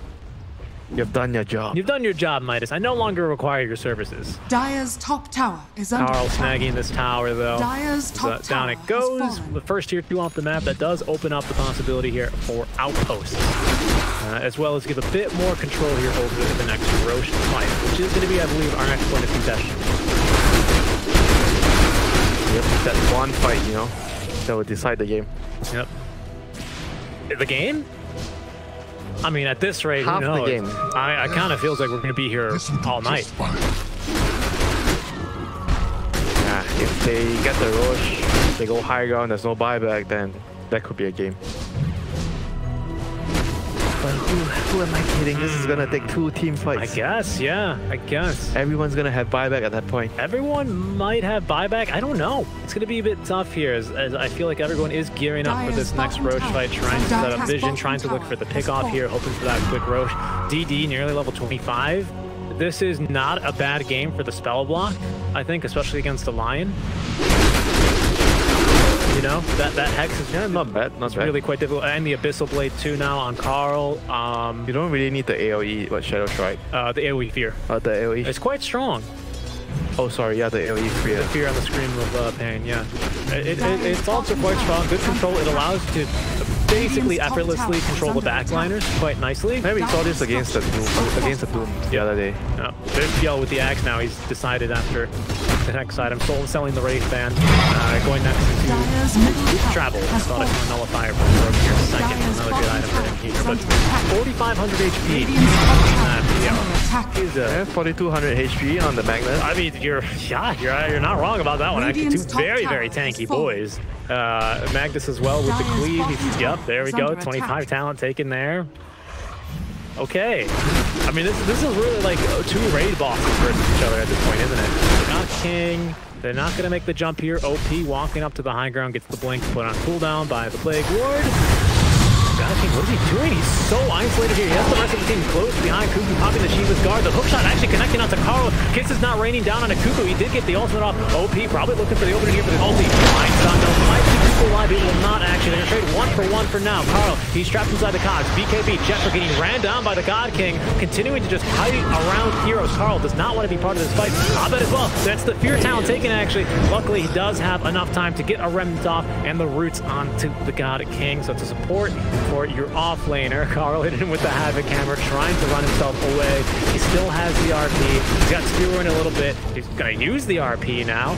You've done your job. You've done your job, Midas. I no longer require your services. Dire's top tower is under Carl attack. snagging this tower, though. Dire's top down tower it goes. has fallen. The first tier 2 off the map. That does open up the possibility here for outposts, as well as give a bit more control here over the next Roshan fight, which is going to be, I believe, our next point of contention. Yep, that one fight, you know, that will decide the game. Yep. The game? I mean, at this rate, Half who knows? the game. I kind of feels like we're going to be here all night. Yeah, if they get the rush, they go high ground, there's no buyback, then that could be a game. But who am I kidding? This is gonna take 2 team fights. I guess, yeah, I guess. Everyone's gonna have buyback at that point. Everyone might have buyback. I don't know. It's going to be a bit tough here as I feel like everyone is gearing up for this next Roche fight, trying to set up vision, trying to look for the pickoff here, hoping for that quick Roche. DD nearly level 25. This is not a bad game for the spell block, I think, especially against the Lion. You know, that Hex is not bad, not bad. Really quite difficult. And the Abyssal Blade too now on Carl. You don't really need the AoE, Shadow Strike? The AoE Fear. The AoE? It's quite strong. Oh, sorry, yeah, the AoE Fear. The Fear on the Scream of Pain, yeah. It's also quite strong. Good control. It allows you to basically effortlessly control the backliners quite nicely. Maybe we saw this against the Doom the other day. No, there's PL with the axe now. He's decided after the next side. I'm selling the Wraith Band. Going next to Travel. Thought I saw a Nullifier for here second. Another good item for him here. But 4,500 HP. Yeah, 4,200 HP on the Magnus. I mean, you're not wrong about that one. Actually, 2 very, very tanky boys. Magnus as well with the cleave. Yep, there we go. 25 talent taken there. Okay. I mean, this is really like 2 raid bosses versus each other at this point, isn't it? God-King. They're not going to make the jump here. OP walking up to the high ground, gets the blink put on cooldown by the Plague Ward. God-King, what is he doing? He's so isolated here. He has the rest of the team close behind Cuckoo, popping the Shiva's guard. The hookshot actually connecting onto Carl. Kiss is not raining down on a Cuckoo. He did get the ultimate off. OP probably looking for the opening here for the ulti. Einstein, no, might be Cuckoo live. He will not actually. They're going to trade 1 for 1 for now. Carl, he's trapped inside the cogs. BKB, Jetfer getting ran down by the God-King, continuing to just kite around heroes. Carl does not want to be part of this fight. I bet as well. That's the Fear talent taken, actually. Luckily, he does have enough time to get a remnant off and the roots onto the God-King. So to support for your off laner, Carl hit him with the Havoc Hammer, trying to run himself away. He still has the RP. He's got Skewer in a little bit. He's going to use the RP now.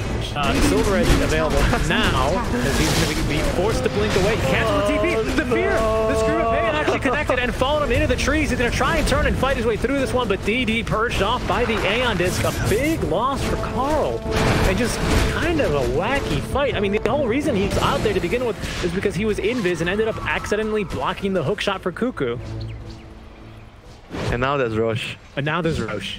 Silver Edge available now, as he's going to be forced to blink away. Cancel the TP. The Fear! The Screw of Pain actually connected and followed him into the trees. He's going to try and turn and fight his way through this one, but DD purged off by the Aeon Disc. A big loss for Carl. And just kind of a wacky fight. I mean, the whole reason he's out there to begin with is because he was invis and ended up accidentally blocking the hook shot for Cuckoo. And now there's Roche. And now there's Roche.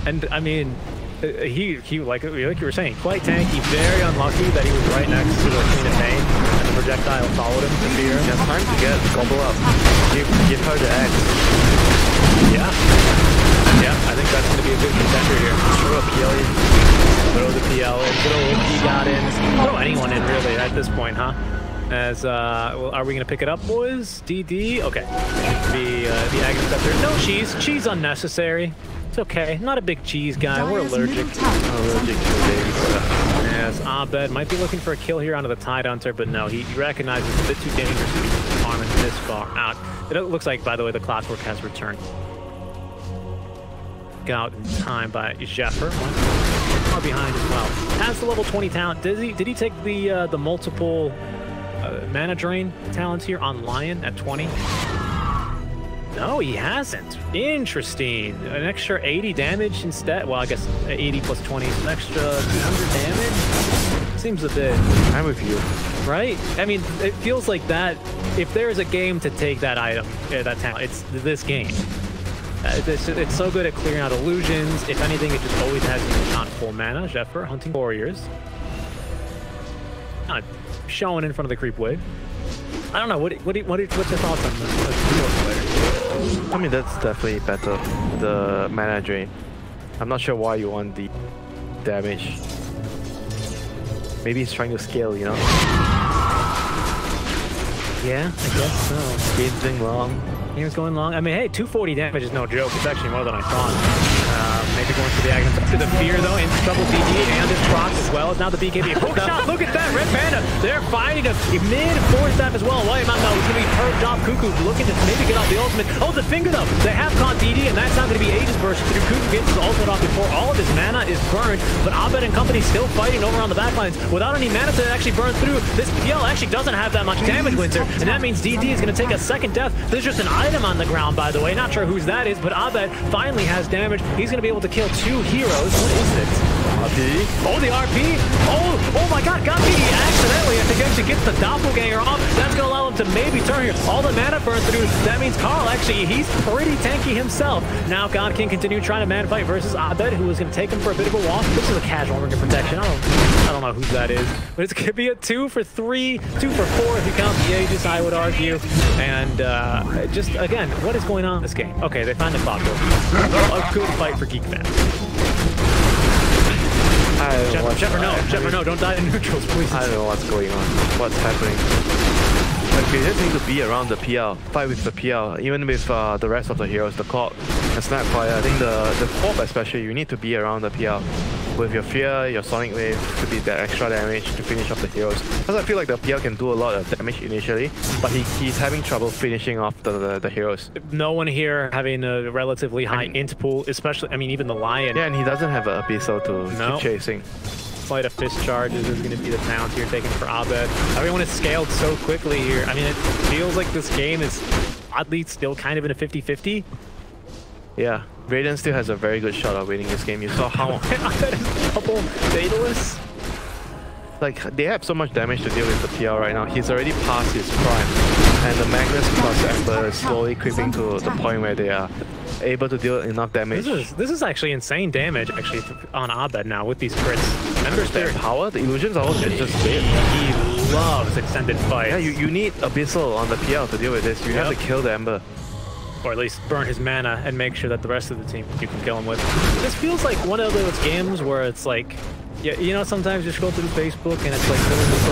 And I mean, he like you were saying, quite tanky, very unlucky that he was right next to the Queen of Pain, and the projectile followed him to Fear. Yeah, time to get gobble up. Give her the X. Yeah. Yeah, I think that's going to be a good contender here. Throw a PL in. Throw the PL in. Throw got in. Throw anyone in, really, at this point, huh? As, well, are we going to pick it up, boys? DD? Okay. The Agnes up there. No cheese. Cheese unnecessary. It's okay. Not a big cheese guy. We're allergic. Allergic to baby soda. Yes, Abed might be looking for a kill here onto the Tide Hunter, but no, he recognizes it's a bit too dangerous to be farming this far out. It looks like, by the way, the Clockwork has returned. Out in time by Jeffer. Far behind as well. Has the level 20 talent. Did he take the multiple mana drain talents here on Lion at 20? No, he hasn't. Interesting. An extra 80 damage instead. Well, I guess 80 plus 20 is an extra 200 damage. Seems a bit. I'm with you. Right? I mean, it feels like that. If there is a game to take that item, that talent, it's this game. It's so good at clearing out illusions. If anything, it just always has you on full mana. Jeffer hunting warriors. Showing in front of the creep wave. I don't know. What's your thoughts on this? I mean, that's definitely better. The mana drain. I'm not sure why you want the damage. Maybe he's trying to scale, you know? Yeah, I guess so. Game's going long. Game's going long. I mean, hey, 240 damage is no joke. It's actually more than I thought. Maybe going for the Agnes. after the fear, though. In trouble, DD and his proc as well as now the BKB. Hook shot, look at that, Red Panda. They're finding a mid-force staff as well. Why not? No, it's going to be purged off. Cuckoo looking to maybe get off the ultimate. Oh, the finger, though. They have caught DD, and that's not going to be Aegis burst through. Cuckoo gets his ultimate off before all of his mana is burned, but Abed and company still fighting over on the backlines without any mana to actually burn through. This PL actually doesn't have that much damage, Winter, and that means DD is going to take a second death. There's just an item on the ground, by the way. Not sure whose that is, but Abed finally has damage. He's going to be able to kill 2 heroes. What is it? RP. Oh, the RP. Oh my God, got me accidentally. I think actually gets the doppelganger off. That's going to allow him to maybe turn here. All the mana burn through. That means Carl, actually, he's pretty tanky himself. Now God-King continue trying to man fight versus Abed, who is going to take him for a bit of a walk. This is a casual ring of protection. I don't know who that is, but it's going to be a 2 for 3, 2 for 4 if you count the Aegis, I would argue. And just, again, what is going on in this game? Okay, they find the clock. A good fight for GeekFam. Shepard, no, don't die in neutrals, please. I don't know what's going on, what's happening. Like, we just need to be around the PL, fight with the PL, even with the rest of the heroes, the Clock and Snapfire. I think the Corp especially, you need to be around the PL. With your Fear, your Sonic Wave, to be that extra damage to finish off the heroes. Because I feel like the PL can do a lot of damage initially, but he's having trouble finishing off the heroes. No one here having a relatively high int pool, especially, I mean, even the Lion. Yeah, and he doesn't have an Abyssal to keep chasing. Flight of Fist charges is going to be the pound here taken for Abed. Everyone is scaled so quickly here. I mean, it feels like this game is oddly still kind of in a 50-50. Yeah, Raiden still has a very good shot of winning this game. You saw how Abed is a couple fatalists. Like, they have so much damage to deal with the PL right now. He's already past his prime, and the Magnus plus Ember is slowly creeping to the point where they are able to deal enough damage. This is actually insane damage actually on Abed now with these crits. Ember Spirit power, the illusions are all just dead. He loves extended fights. Yeah, you need Abyssal on the PL to deal with this. You have to kill the Ember. Or at least burn his mana and make sure that the rest of the team you can kill him with. This feels like one of those games where it's like, yeah, you know, sometimes you scroll through Facebook and it's like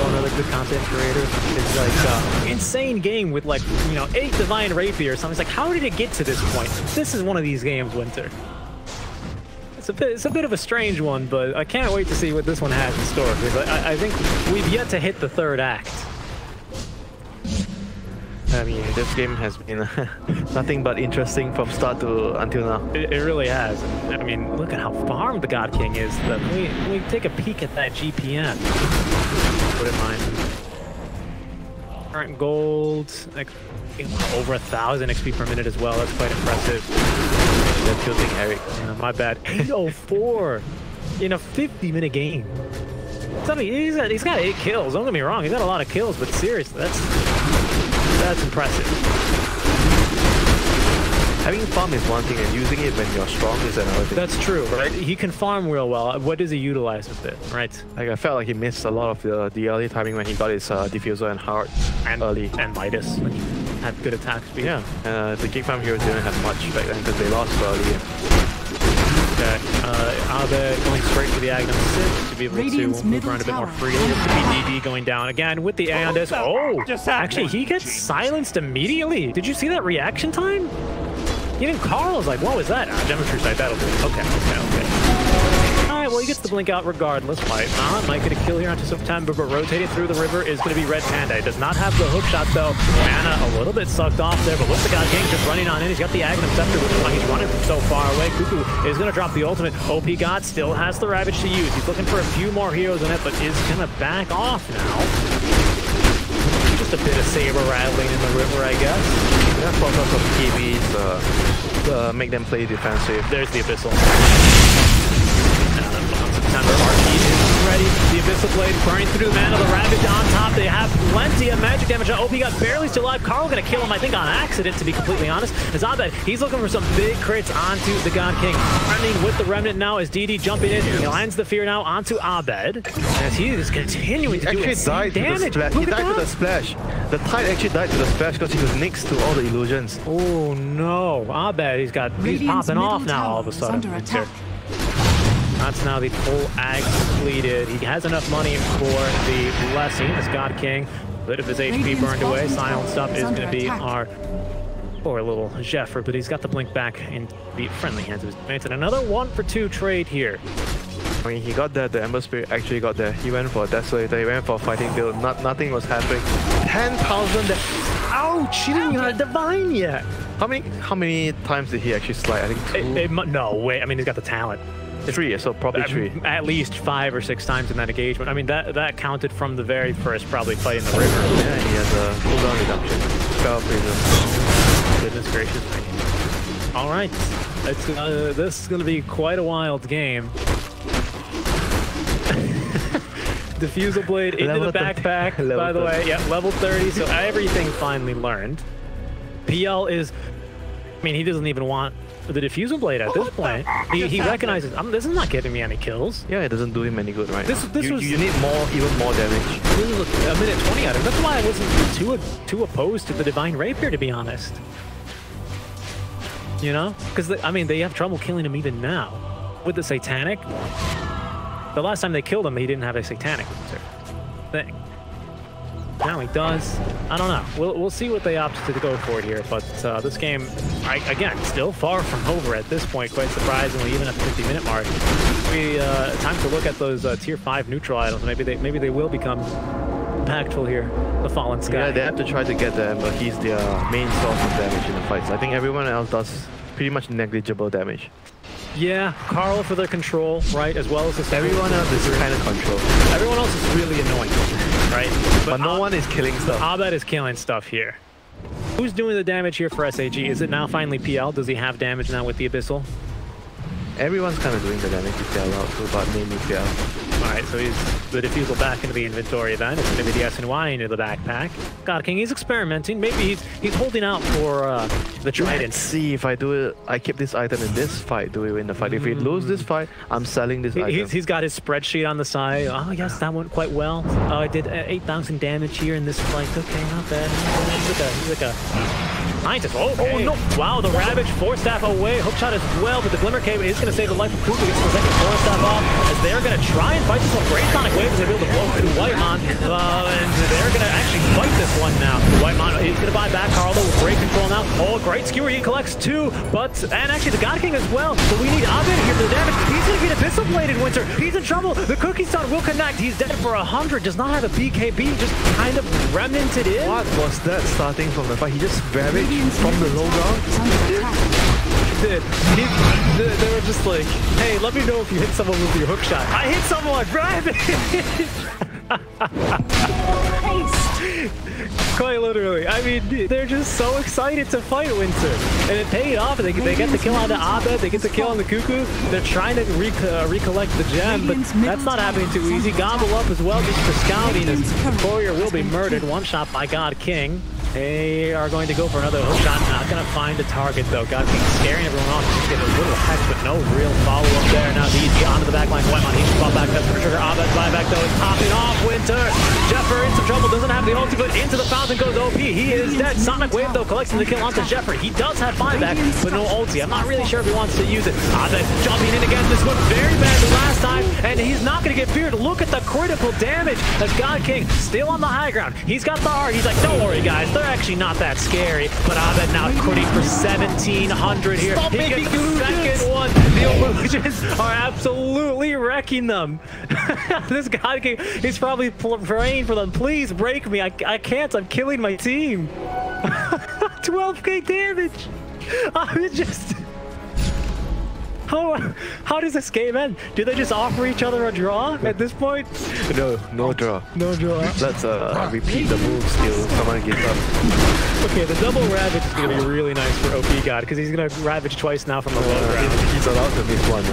another good content creator. It's like insane game with like, you know, 8 Divine Rapier or something. It's like, how did it get to this point? This is one of these games, Winter. It's a bit of a strange one, but I can't wait to see what this one has in store. Because I think we've yet to hit the 3rd act. I mean, this game has been nothing but interesting from start to until now. It really has. I mean, look at how farmed the God-King is. Can we take a peek at that GPM? Put in mind. Current gold, like, over 1,000 XP per minute as well. That's quite impressive. They're tilting Eric. Yeah, my bad. 804 in a 50-minute game. I mean, he's got 8 kills. Don't get me wrong. He's got a lot of kills, but seriously, that's impressive. Having farm is one thing, and using it when you're strong is another thing. That's true, right? He can farm real well. What does he utilize with it, right? Like, I felt like he missed a lot of the early timing when he got his Diffuser and Heart early. And Midas, when he had good attack speed. Yeah, the GeekFam heroes didn't have much back then because they lost early. Okay, Abed going straight for the Agnum Sith to be able to move around a bit more freely. BDD going down again with the Aeondis. Oh, actually, he gets silenced immediately. Did you see that reaction time? Even Carl was like, what was that? Demonstrator side, that'll do it. Okay. Alright, well, he gets the blink out regardless. Might get a kill here onto September, but rotating through the river is going to be Red Panda. It does not have the hook shot, though. Mana a little bit sucked off there, but look, the God-King just running on in. He's got the Agnum Scepter, which is why he's running from so far away. Cuckoo is going to drop the ultimate. OP God still has the Ravage to use. He's looking for a few more heroes in it, but is going to back off now. Just a bit of saber rattling in the river, I guess. Yeah, plus some TVs make them play defensive. There's the Abyssal. September, RP is ready. The Abyssal Blade burning through the mana. The Ravage on top. They have plenty of magic damage. OP got barely still alive. Carl gonna kill him, I think, on accident, to be completely honest. As Abed, he's looking for some big crits onto the God-King. Running with the Remnant now as DD jumping in. He lands the fear now onto Abed. As he is continuing to do insane damage. He died to the splash. The Tide actually died to the splash because he was next to all the illusions. Oh no, Abed, he's popping off now all of a sudden. That's now the full ag completed. He has enough money for the blessing as God-King. A bit of his HP burned away. Silent stuff is going to be our Poor little Zheffer, but he's got the blink back in the friendly hands of his mates. And another 1-for-2 trade here. I mean, he got there, the Ember Spirit actually got there. He went for a Desolator, he went for a Fighting Build, nothing was happening. 10,000 ouch! He didn't even have Divine yet! How many times did he actually slide? I think 2? No, wait, I mean, he's got the talent. 3, so probably 3. At least 5 or 6 times in that engagement. I mean, that counted from the very first, probably fight in the river. Yeah, he has a cooldown reduction. Spell Prism. Goodness gracious me. All right, this is going to be quite a wild game. Diffusal Blade into the backpack, by the way. Yeah, level 30, so everything finally learned. PL is... I mean, he doesn't even want the Diffusal Blade at this point. He recognizes, this is not getting me any kills. Yeah, it doesn't do him any good, right? You need more, even more damage. This is a minute 20 out of him. That's why I wasn't too opposed to the Divine Rapier, to be honest. You know? Because, I mean, they have trouble killing him even now. With the Satanic, the last time they killed him, he didn't have a Satanic thing. Now he does. I don't know. We'll see what they opt to go for here, but this game, again, still far from over at this point, quite surprisingly, even at the 50-minute mark. Maybe time to look at those tier 5 neutral items. Maybe they will become impactful here. The Fallen Sky. Yeah, they have to try to get them, but he's their main source of damage in the fights. I think everyone else does pretty much negligible damage. Yeah, Carl for their control, right, as well as the everyone else is kind of control. Everyone else is really annoying, right? But no one is killing stuff. Abed is killing stuff here. Who's doing the damage here for SAG? Is it now finally PL? Does he have damage now with the Abyssal? Everyone's kind of doing the damage if they're allowed to, but mainly PL. Alright, so he's the Diffusal back into the inventory then. It's going to be the SNY into the backpack. God-King, he's experimenting. Maybe he's holding out for the Trident. Let's see if I do it. I keep this item in this fight. Do we win the fight? If we lose this fight, I'm selling this item. He's got his spreadsheet on the side. Oh, yes, that went quite well. Oh, I did 8,000 damage here in this fight. Okay, not bad. He's like a scientist. Oh, no. Wow, the Ravage Force Staff away. Hookshot as well, but the Glimmer Cave is going to save the life of Kuku. Gets the second Force Staff off as they're going to try and fight this one. Great Sonic Wave as they be able to blow through Whitemon. And they're going to actually fight this one now. Whitemon is going to buy back Carlo with great control now. Oh, great skewer. He collects 2, and actually the God King as well. But we need Abed here for the damage. He's going to get Abyssal Bladed Winter. He's in trouble. The Cookie Stun will connect. He's dead for 100. Does not have a BKB. Just kind of remnanted in. What was that starting from the fight? He just ravaged from the low ground? Did. They were just like, hey, let me know if you hit someone with your hook shot. I hit someone, quite literally. I mean, they're just so excited to fight Winter. And it paid off. They get the kill on the Abed, they get the kill on the Cuckoo. They're trying to recollect the gem, but that's not happening too easy. Gobble up as well just for scouting, as the Courier will be murdered. One shot by God-King. They are going to go for another hook shot. Not going to find a target, though. God-King scaring everyone off. Just get a little hex, but no real follow-up there. Now he's onto the back line. Whitemon, he should fall back. That's for trigger. Abed's buyback, though. It's popping off. Winter. Jeffer in some trouble. Doesn't have the ulti, but into the fountain goes OP. He is dead. Sonic Wave, though, collecting the kill onto Jeffer. He does have buyback, but no ulti. I'm not really sure if he wants to use it. Abed jumping in again. This one very bad the last time, and he's not going to get feared. Look at the critical damage as God-King still on the high ground. He's got the heart. He's like, don't worry, guys. They're actually not that scary, but Abed now critting for 1,700 here. Stop making the second one. The illusions are absolutely wrecking them. This guy, he's probably praying for them. Please break me. I can't. I'm killing my team. 12k damage. I'm just... How does this game end? Do they just offer each other a draw at this point? No draw. No draw. Let's repeat the moves till someone gives up. Okay, the double Ravage is going to be really nice for OP God, because he's going to Ravage twice now from the low ground. He's allowed to miss one.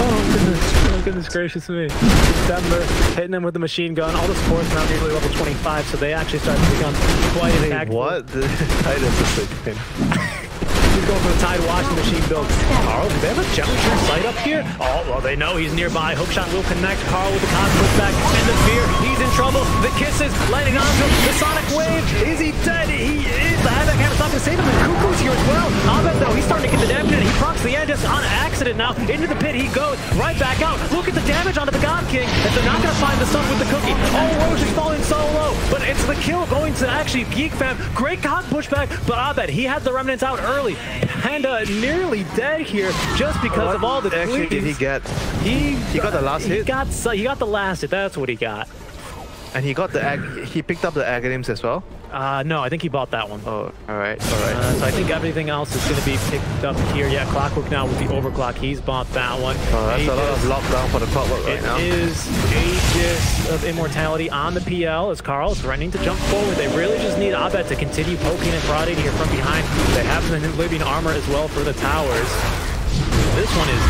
Oh goodness gracious me. December, hitting them with the machine gun. All the supports now nearly level 25, so they actually start to become quite impactful. What? The Tide is a He's going for the Tide washing machine build. Carl, do they have a Jellyfish sight up here? Oh, well, they know he's nearby. Hookshot will connect. Carl with the conflict back and the fear. He's in trouble. The kisses landing onto him. The Sonic Wave. Is he dead? He is. The Havoc Hammer's not going to save him. And Cuckoo's here as well. Abed, though, he's starting to get the damage in. He procs the Aegis on accident now. Into the pit he goes. Right back out. Look at the damage onto the God King. If they're not going to find the stuff with the Cookie. Oh, Roche is falling so low. But it's the kill going to actually GeekFam. Great cock pushback, but Abed, he had the remnants out early. Panda nearly dead here just because of all the actually did he get? He got the last hit. He got the last hit. That's what he got. And he got the he picked up the Aghanim's as well? No, I think he bought that one. Oh, alright. So I think everything else is going to be picked up here. Yeah, Clockwork now with the overclock. He's bought that one. Oh, that's a lot of lockdown for the Clockwork right now. It is Aegis of Immortality on the PL as Carl is threatening to jump forward. They really just need Abed to continue poking and prodding here from behind. They have the living armor as well for the towers. This one is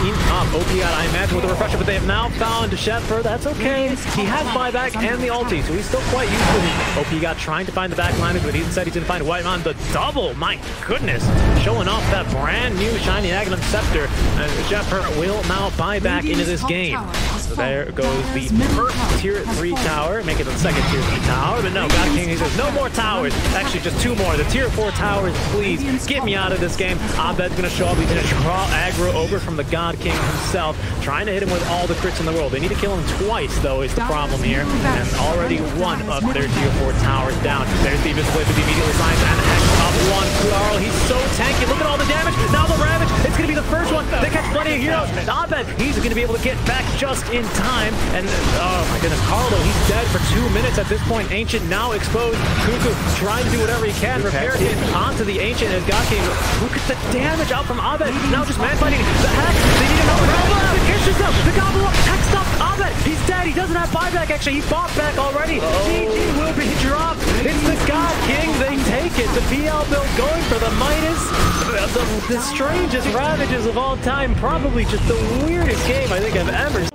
eating up. OP got, I imagine, with the refresher, but they have now found Shepard. That's okay. He has buyback and the ulti, so he's still quite used to it. OP got trying to find the back line, but he said he's going to find White on the double. My goodness. Showing off that brand new shiny Aghanim Scepter. And Shepard will now buy back into this game. So there goes the first tier 3 tower, making it the second tier 3 tower. But no, God-King, he says no more towers. Actually, just 2 more. The tier 4 towers, please get me out of this game. Abed's going to show up. He's going to crawl aggro over from the God-King himself, trying to hit him with all the crits in the world. They need to kill him twice, though, is the problem here. And already one of their tier 4 towers down. There's the Invisible with the immediately signs and Hex up one. Carl, he's so tanky. Look at all the damage. Now the Ravage. It's going to be the first one. They catch plenty of heroes. Abed, he's going to be able to get back just in time. And, oh my goodness, Carlo, he's dead for 2 minutes at this point. Ancient now exposed. Cuckoo trying to do whatever he can. Repair hit onto the Ancient as God-King. Look at the damage out from Abed. Now just man fighting the Hex. They need another round. The catch yourself. The gobble up. Hex up. Abed, he's dead. He doesn't have buyback, actually. He fought back already. GG will be dropped. It's the God-King. They take it. The PL build going for the Midas. The strangest Ravages of all time. Probably just the weirdest game I think I've ever